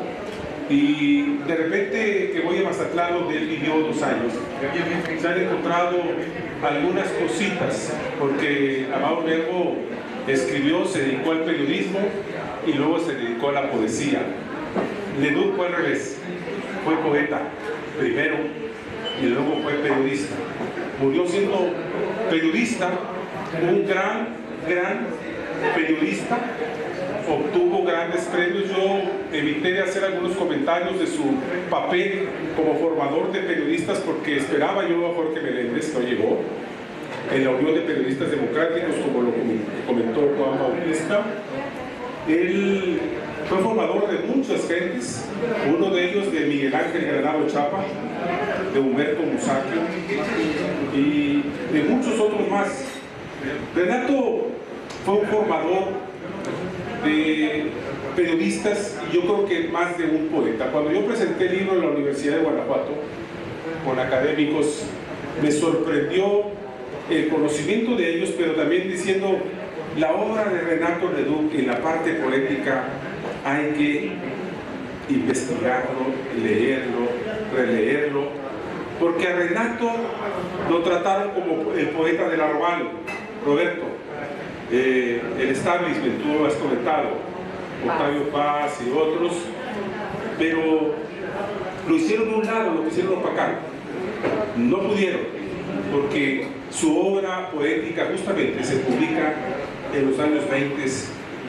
Y de repente que voy a Mazatlán, donde él vivió 2 años, se han encontrado algunas cositas, porque Amado Nervo escribió, se dedicó al periodismo y luego se dedicó a la poesía. Leduc fue al revés, fue poeta primero y luego fue periodista. Murió siendo periodista, un gran periodista, obtuvo grandes premios. Yo evité de hacer algunos comentarios de su papel como formador de periodistas porque esperaba yo a Jorge Meléndez, no llegó. en la Unión de Periodistas Democráticos, como lo comentó Juan Bautista. Él fue formador de muchas gentes, uno de ellos de Miguel Ángel Granado Chapa, de Humberto Musacchio y de muchos otros más. Renato fue un formador de periodistas y yo creo que más de un poeta. Cuando yo presenté el libro en la Universidad de Guanajuato con académicos, me sorprendió el conocimiento de ellos, pero también diciendo, la obra de Renato Leduc en la parte poética hay que investigarlo, leerlo, releerlo, porque a Renato lo trataron como el poeta del arrabal, Roberto, el establishment, tú lo has comentado, Octavio Paz y otros, pero lo hicieron de un lado, lo quisieron opacar, no pudieron, porque su obra poética justamente se publica en los años 20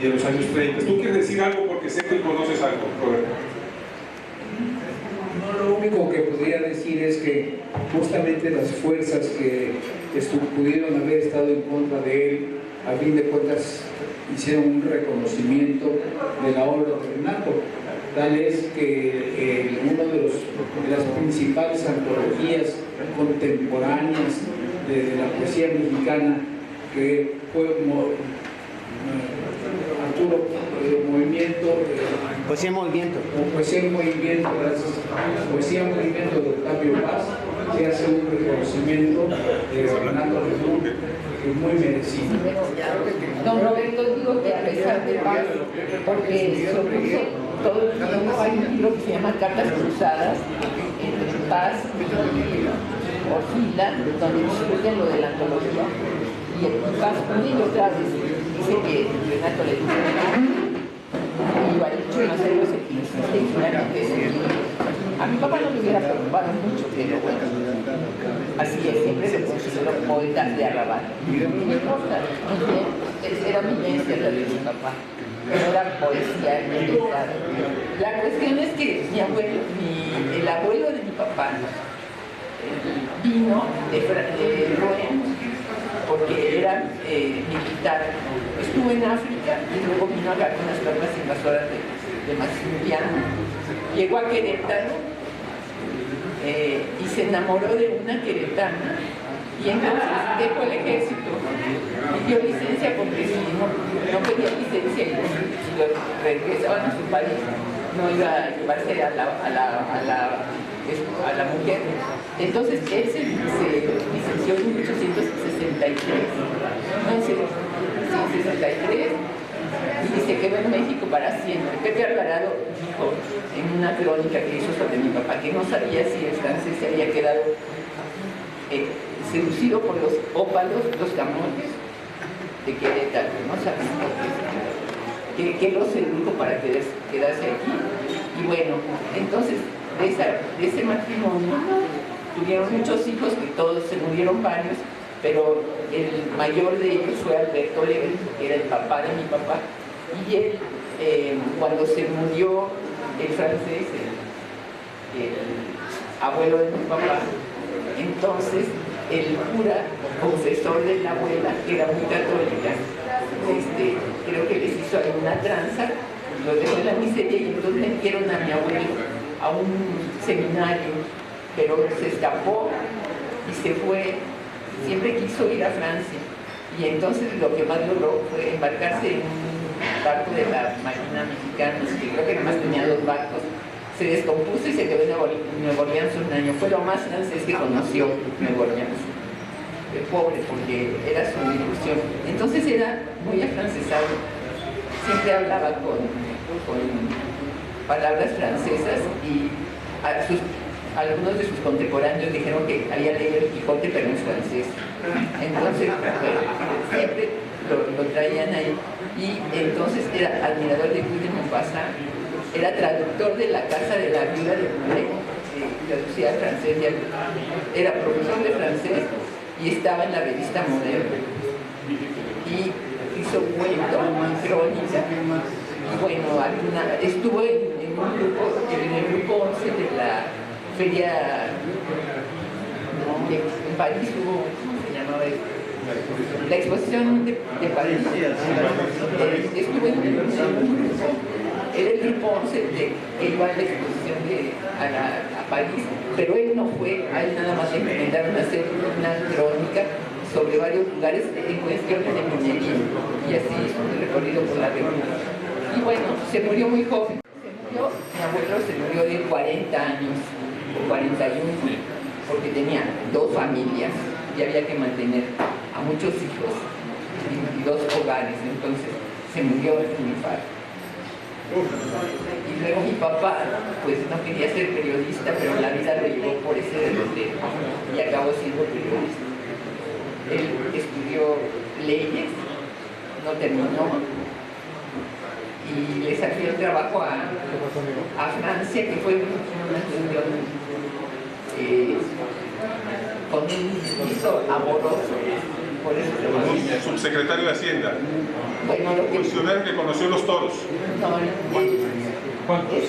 y en los años 30. ¿Tú quieres decir algo? Porque sé que conoces algo, Roberto. No, lo único que podría decir es que justamente las fuerzas que pudieron haber estado en contra de él, a fin de cuentas hicieron un reconocimiento de la obra de Renato. Tal es que uno de las principales antologías contemporáneas de la poesía mexicana, que fue Arturo, Movimiento. Poesía en Movimiento. Poesía en Movimiento, gracias. Poesía en Movimiento de Octavio Paz, que hace un reconocimiento de Renato Leduc que es muy merecido. Don Roberto, digo que a pesar de Paz, porque sobre eso todo el tiempo hay un libro que se llama Cartas Cruzadas entre Paz y Orfila, donde discuten lo de la antología, y el Paz una y otra vez dice que Renato le dice y Baricho no sé se insiste y finalmente a mi papá no le hubiera preocupado mucho, pero bueno, así es, siempre se consideró poeta de arrabal. No me importa, era vivencia la de mi papá, no era poesía inventada. La cuestión es que mi abuelo, el abuelo de mi papá, vino de Rouen, porque era militar, estuvo en África y luego vino acá con las tropas invasoras de Maximiliano. Llegó a Querétaro y se enamoró de una queretana y entonces dejó el ejército y dio licencia porque si no pedía licencia y si lo regresaban a su país no iba a llevarse a la mujer. Entonces él se licenció en 1863, y se quedó en México para siempre. Pepe Alvarado dijo en una crónica que hizo sobre mi papá que no sabía si el francés se había quedado seducido por los ópalos, los camotes de Querétaro, no sabía que lo sedujo para quedarse aquí. Y bueno, entonces de ese matrimonio tuvieron muchos hijos, que todos se murieron varios, pero el mayor de ellos fue Alberto Level, que era el papá de mi papá, y él, cuando se murió el francés, el abuelo de mi papá, entonces el cura, confesor de la abuela, que era muy católica, creo que les hizo alguna tranza, lo dejó en la miseria y entonces metieron a mi abuelo a un seminario, pero se escapó y se fue, siempre quiso ir a Francia, y entonces lo que más logró fue embarcarse en un barco de la Marina Mexicana, que creo que nomás tenía 2 barcos, se descompuso y se quedó en Nueva Orleans un año. Fue lo más francés que conoció Nueva Orleans. Pobre, porque era su ilusión. Entonces era muy afrancesado. Siempre hablaba con palabras francesas y algunos de sus contemporáneos dijeron que había leído el Quijote pero en francés. Entonces siempre lo traían ahí. Y entonces era admirador de Guy de Maupassant, era traductor de la Casa de la Viuda de Poulet, traducía al francés, era profesor de francés y estaba en la revista Moderna. Y hizo cuento, crónica, y bueno, estuvo en el grupo 11 de la feria en París, hubo, ¿cómo se llamaba? La exposición de París estuvo en el grupo, era el grupo 11 que iba a la exposición a París, pero él no fue, a él nada más le recomendaron hacer una crónica sobre varios lugares en cuestiones de minería y así un recorrido por la República. Y bueno, se murió muy joven. Mi abuelo se murió de 40 años, o 41, porque tenía 2 familias y había que mantener a muchos hijos y 2 hogares, entonces se murió muy fácil. Y luego mi papá, pues no quería ser periodista, pero la vida lo llevó por ese derrotero y acabó siendo periodista. Él estudió leyes, no terminó, y le salió el trabajo a Francia, que fue una cuestión con un piso amoroso. Por eso el subsecretario de Hacienda. Bueno, lo que... funcionario que conoció los toros. No, esa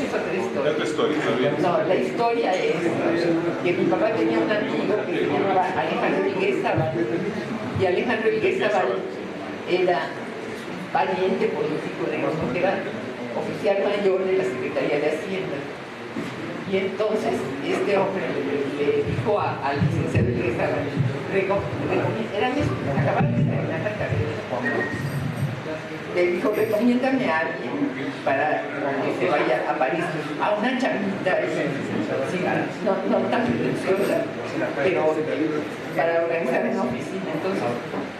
es otra historia. Otra historia, ¿sabes? No, la historia es que mi papá tenía un amigo que se llamaba Alejandro Viguezabal, y Alejandro Viguezabal era pariente político de nosotros, que era oficial mayor de la Secretaría de Hacienda. Y entonces este hombre le dijo al licenciado Viguezabal, acabaron de terminar la carrera, le dijo, recomiéndame a alguien para que se vaya a París, a una chamita, no tan pretenciosa, pero para organizar una oficina. Entonces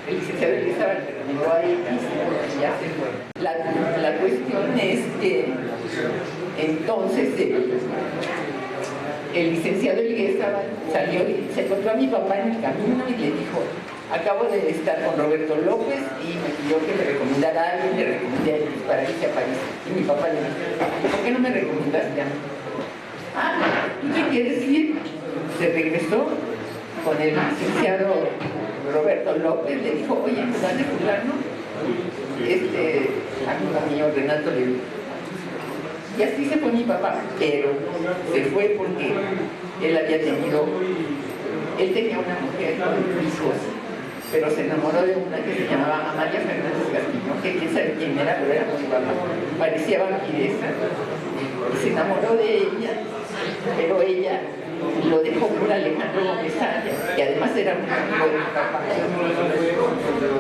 el licenciado Elizabeth me recomendó a él y ya se fue. La cuestión es que entonces el licenciado Elizabeth salió y se encontró a mi papá en el camino y le dijo, acabo de estar con Roberto López y me pidió que me recomendara a alguien, le recomendé a él para irse a París. Y mi papá le dijo, ¿por qué no me recomendaste a mí? ¿Tú qué quieres ir? Se regresó con el licenciado Roberto López, le dijo, oye, ¿vas de fulano? Amigo mío, Renato le dijo. Y así se fue mi papá, pero se fue porque él tenía una mujer con hijos, pero se enamoró de una que se llamaba Amalia Fernández Castillo, que quién sabe quién era, pero era muy guapa, parecía vampiresa, y se enamoró de ella, pero ella lo dejó por Alejandro Gómez Arias, que además era un amigo de mi papá.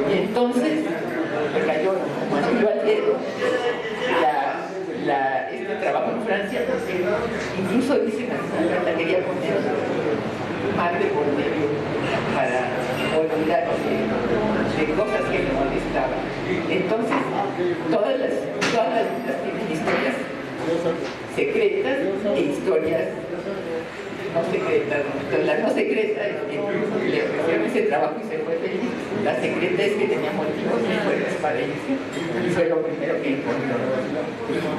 Y entonces me cayó como anillo al dedo este trabajo en Francia, porque incluso dicen que la quería poner mar de por medio para olvidarse de cosas que me molestaban. Entonces, todas las tienen historias secretas e historias no secretas. Entonces, la no secreta es que le ofrecieron ese trabajo y se fue feliz. La secreta es que tenía motivos muy fuertes para irse y fue lo primero que encontró.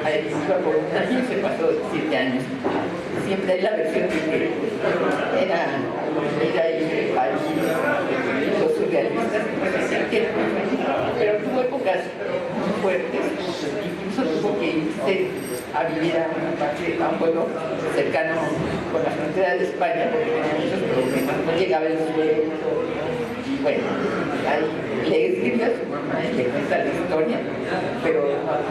Ahí iba por un año y se pasó 7 años. Siempre hay la versión de que era ir al país, los surrealistas decían que era muy feliz, pero tuvo épocas muy fuertes, incluso tuvo que irse a vivir a un pueblo cercano con la frontera de España porque tenía muchos problemas, no llegaba el suelo y bueno, ahí le escribió a su mamá y le cuenta la historia, pero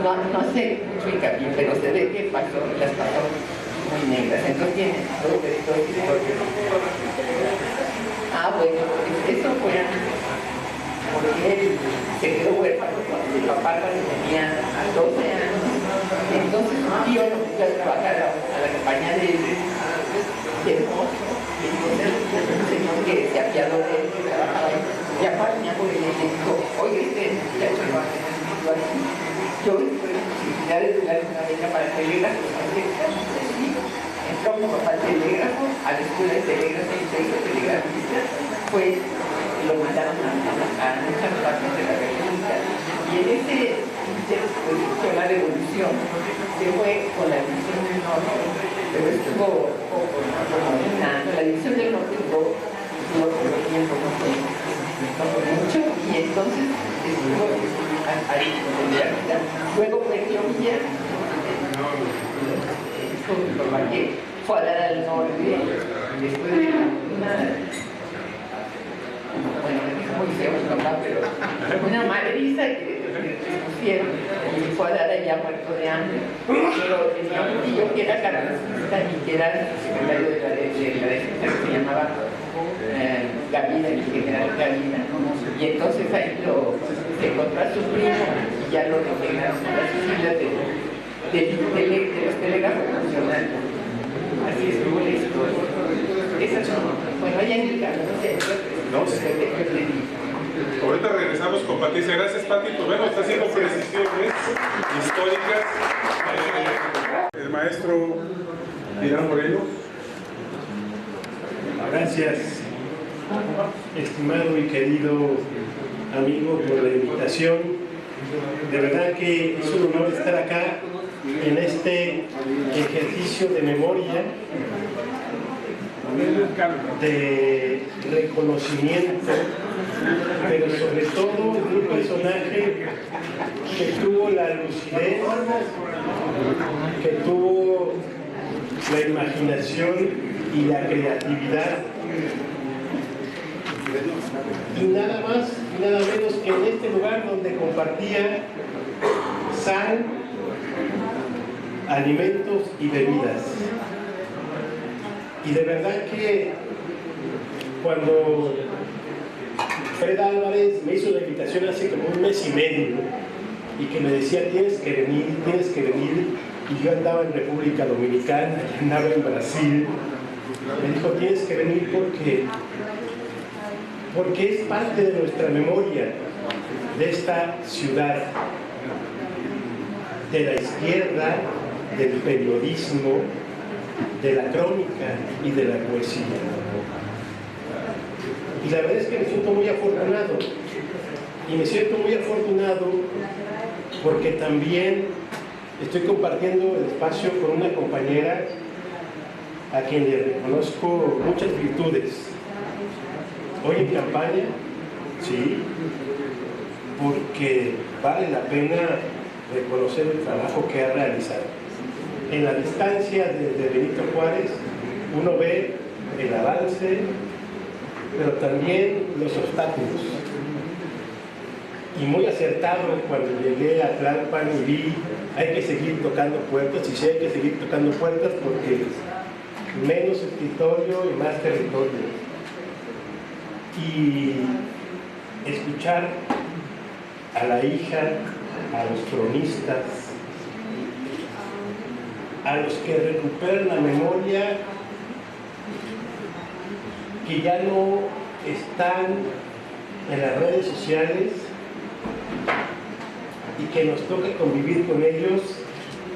no sé mucho hincapié, pero se ve que las pasó muy negras, entonces tiene todo esto. Bueno, eso fue porque él se quedó huérfano cuando su papá tenía 12 años. Entonces un tío lo puso a trabajar a la compañía de mozo, y entonces un señor que se apiadó de él, que trabajaba ahí, y aparte mi abuelo le dijo, oye, este muchacho no va a tener sitio aquí, yo estoy en posibilidad de darle una beca para telégrafo. Entró mi papá al telégrafo, a la escuela de telégrafo y se hizo telegrafista, lo mandaron a muchas partes de la República. Y en ese fue la revolución, se fue con la división del norte, pero estuvo como un año. La división del norte duró poco tiempo, no fue mucho, y entonces estuvo ahí con la vida. Luego perdió Villa, fue a dar al norte, después de una... Bueno, muy feo mi papá, pero una madriza que pusieron y fue a dar allá muerto de hambre. Pero tenía un tío que era carrancista y que era secretario de la defensa, que se llamaba Gavina, el general Gavina. Y entonces ahí se encontró a su primo y ya lo integraron a las filas de los telégrafos nacionales. Así estuvo la historia. Esas son, bueno, allá en el camino no sé. Ahorita regresamos con Patricia. Gracias, Pati. Pues bueno, está haciendo precisiones históricas. El maestro Irán Moreno. Gracias, estimado y querido amigo, por la invitación. De verdad que es un honor estar acá en este ejercicio de memoria, de reconocimiento, pero sobre todo un personaje que tuvo la lucidez, que tuvo la imaginación y la creatividad, y nada más y nada menos que en este lugar donde compartía sal, alimentos y bebidas. Y de verdad que cuando Fred Álvarez me hizo la invitación hace como un mes y medio y que me decía tienes que venir, y yo andaba en República Dominicana, andaba en Brasil, me dijo tienes que venir porque es parte de nuestra memoria, de esta ciudad, de la izquierda, del periodismo, de la crónica y de la poesía. Y la verdad es que me siento muy afortunado, y me siento muy afortunado porque también estoy compartiendo el espacio con una compañera a quien le reconozco muchas virtudes. Hoy en campaña, sí, porque vale la pena reconocer el trabajo que ha realizado. En la distancia desde Benito Juárez, uno ve el avance, pero también los obstáculos. Y muy acertado cuando llegué a Tlalpan y vi, hay que seguir tocando puertas, y sí hay que seguir tocando puertas porque menos escritorio y más territorio. Y escuchar a la hija, a los cronistas, a los que recuperan la memoria, que ya no están en las redes sociales y que nos toca convivir con ellos,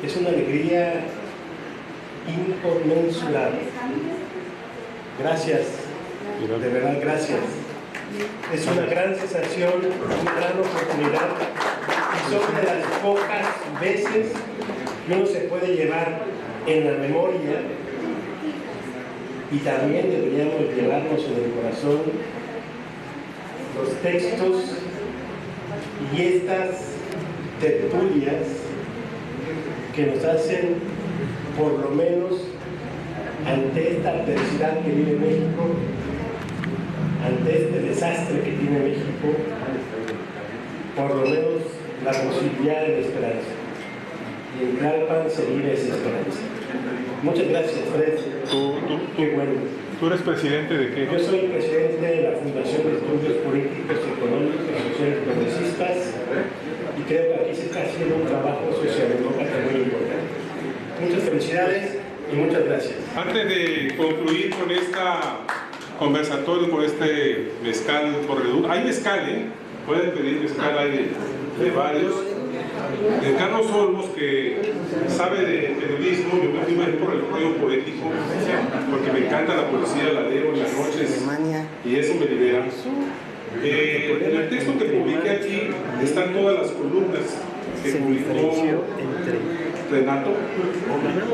es una alegría inconmensurable. Gracias, de verdad gracias. Es una gran sensación, una gran oportunidad, y son de las pocas veces que uno se puede llevar en la memoria, y también deberíamos llevarnos en el corazón los textos y estas tertulias que nos hacen, por lo menos ante esta adversidad que vive México, ante este desastre que tiene México, por lo menos la posibilidad de la esperanza. Y en Tlalpan se vive esa esperanza. Muchas gracias, Fred. Qué bueno. ¿Tú eres presidente de qué? Yo soy presidente de la Fundación de Estudios Políticos, Económicos y Sociales Progresistas, y creo que aquí se está haciendo un trabajo socialdemócrata muy importante. Muchas felicidades y muchas gracias. Antes de concluir con esta conversatorio, con este mezcal por reducto, hay mezcal, pueden pedir mezcal, hay de varios. De Carlos Olmos, que sabe de periodismo, yo me fui más por el juego poético, porque me encanta la poesía, la leo en las noches y eso me libera. En el texto que publiqué aquí están todas las columnas que publicó Renato.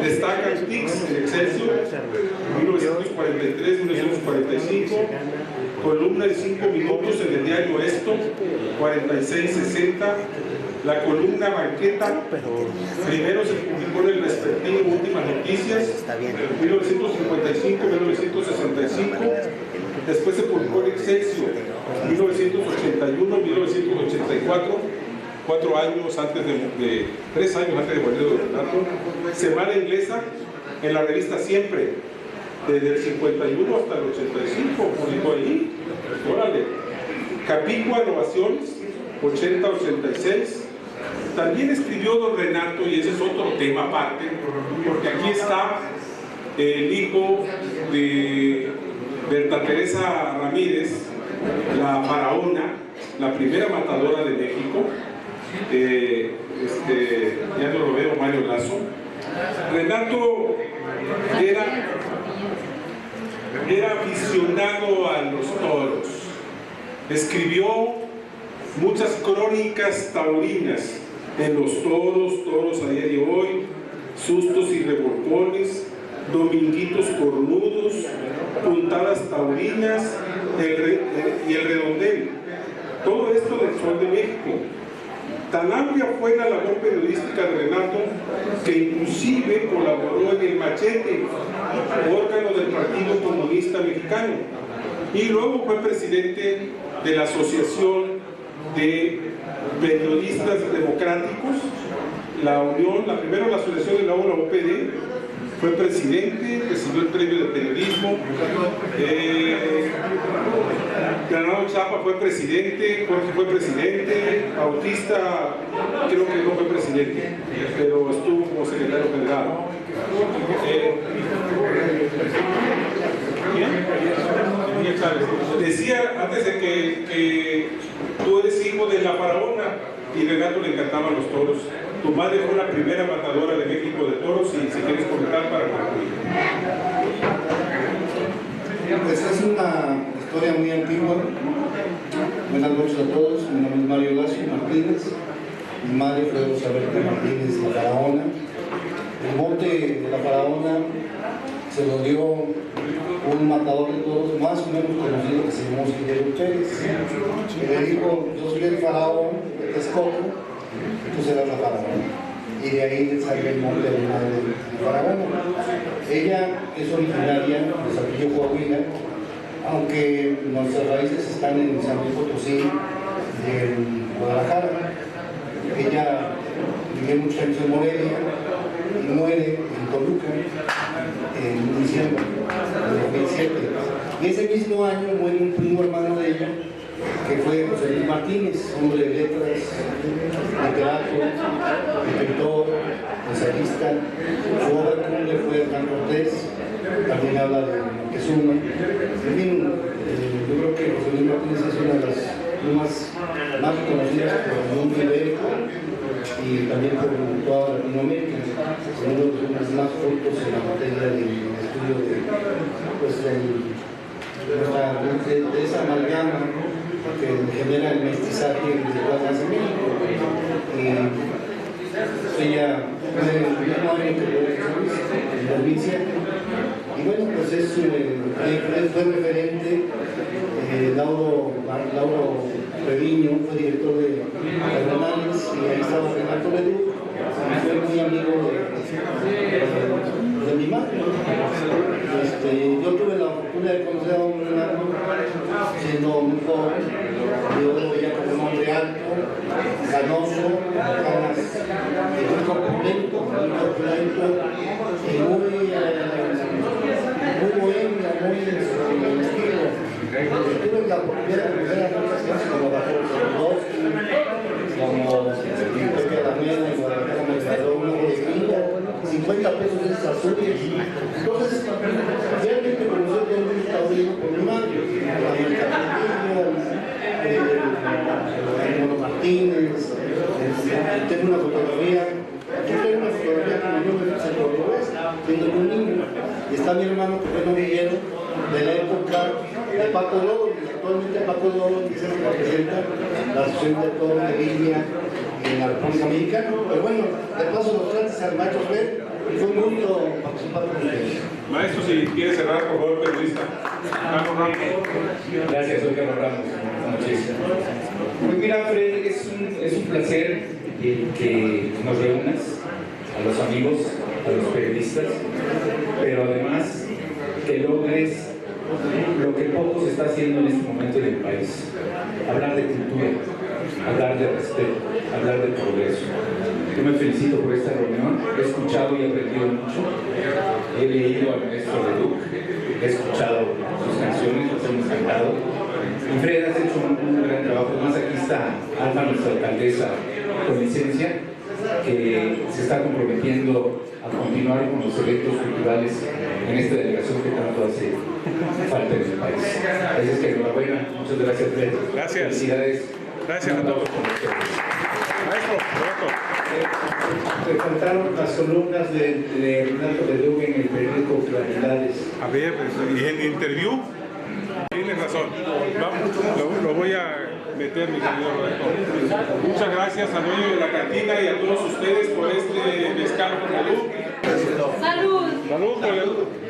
Destaca Tix en Excelsior, 1943-1945, columna de 5 minutos en el diario Esto, 46-60, la columna Banqueta, primero se publicó en el respectivo Últimas Noticias, 1955-1965, después se publicó en Excelsior, 1981, 1984, 4 años antes 3 años antes de morir don Renato. Semana Inglesa, en la revista Siempre, desde el 51 hasta el 85, publicó ahí, órale. Capicua Innovaciones, 80-86. También escribió don Renato, y ese es otro tema aparte, porque aquí está el hijo de Berta Teresa Ramírez, la faraona, la primera matadora de México. Ya no lo veo, Mario Lazo. Renato era aficionado a los toros. Escribió muchas crónicas taurinas en los toros a día de hoy, sustos y revolcones, dominguitos cornudos, puntadas taurinas y el redondel. Todo esto del Sol de México. Tan amplia fue la labor periodística de Renato que inclusive colaboró en el Machete, órgano del Partido Comunista Mexicano, y luego fue presidente de la Asociación de Periodistas Democráticos, primero la Asociación de la OPD, fue presidente, recibió el premio de periodismo. Granado Chapa fue presidente, Jorge fue presidente, Bautista creo que no fue presidente, pero estuvo como secretario general. Decía antes de que tú eres hijo de la faraona y Renato le encantaban los toros. Tu madre fue la primera matadora de México de toros, y si quieres comentar para concluir. Pues es una historia muy antigua. Buenas noches a todos, mi nombre es Mario Lazo Martínez. Mi madre fue Rosa Berta Martínez, la faraona. El mote de la faraona se lo dio un matador de toros más o menos conocido que se llamó Guillermo Pérez. Y le dijo: yo soy el faraón de Texcoco, tú serás la faraona. Y de ahí salió el nombre de la madre de faraona. Ella es originaria de Saltillo, Coahuila, aunque nuestras raíces están en San Luis Potosí y en Guadalajara. Ella vivió muchos años en Morelia y muere en Toluca en diciembre de 2007. Y ese mismo año muere un primo hermano de ella, que fue José Luis Martínez, hombre de letras, literato, escritor, ensayista. Su obra cumbre fue Hernán Cortés, también habla de Moctezuma. En fin, yo creo que José Luis Martínez es una de las plumas más reconocidas por el mundo ibérico y también por toda Latinoamérica. Son uno de los hombres más cultos en la materia de estudio de esa amalgama que genera el mestizaje de todas en México. Ella fue el mismo año que en 2007. Y bueno, pues fue referente. Lauro Treviño fue director de Fernández, y ahí estaba Renato Leduc, y fue muy amigo de mi madre. Yo tuve la fortuna de conocer a don Renato siendo muy joven. Yo lo veía como un hombre alto, canoso, canas, muy corpulento, y muy bohemia, muy estilo. Tuve la oportunidad de conocer a muchas cosas como Bajorosky, como Pepe Alameda, en Guadalajara me regaló una bodeguilla, 50 pesos de esas azules. Entonces, realmente conocí a todo el taurino por mi madre, a América Trujillo, Mono Martínez. Tengo una fotografía. Yo tengo una fotografía que me dio en el Noroeste, siendo un niño. Y está mi hermano, que fue novillero de la época de Paco Loro. Actualmente Paco Loro es el que representa la Asociación de Toro de Línea en la República Mexicana. Pero bueno, de paso los trates al maestro Fred, y fue un gusto participar con ustedes. Maestro, si quiere cerrar, por favor, periodista. Gracias, soy Carlos Ramos. Pues mira, Fred, es un placer que nos reúnas, a los amigos, a los periodistas, pero además que logres lo que poco se está haciendo en este momento en el país. Hablar de cultura, hablar de respeto, hablar de progreso. Yo me felicito por esta reunión, he escuchado y aprendido mucho, he leído al maestro Leduc, he escuchado sus canciones, las hemos cantado. Y Fred, has hecho un gran trabajo. Además, aquí está Alma, nuestra alcaldesa con licencia, que se está comprometiendo a continuar con los eventos culturales en esta delegación que tanto hace falta en el país. Así es que enhorabuena, muchas gracias, Fred. Gracias. Felicidades. Gracias a todos. Maestro, Me faltaron las columnas de Renato Leduc en el periódico Claridades. A ver, ¿y en interview? Tienes razón. Vamos, lo voy a meter, mi querido Roberto. Muchas gracias al dueño de la cantina y a todos ustedes por este mezcal con Leduc. ¡Salud! ¡Salud por Leduc!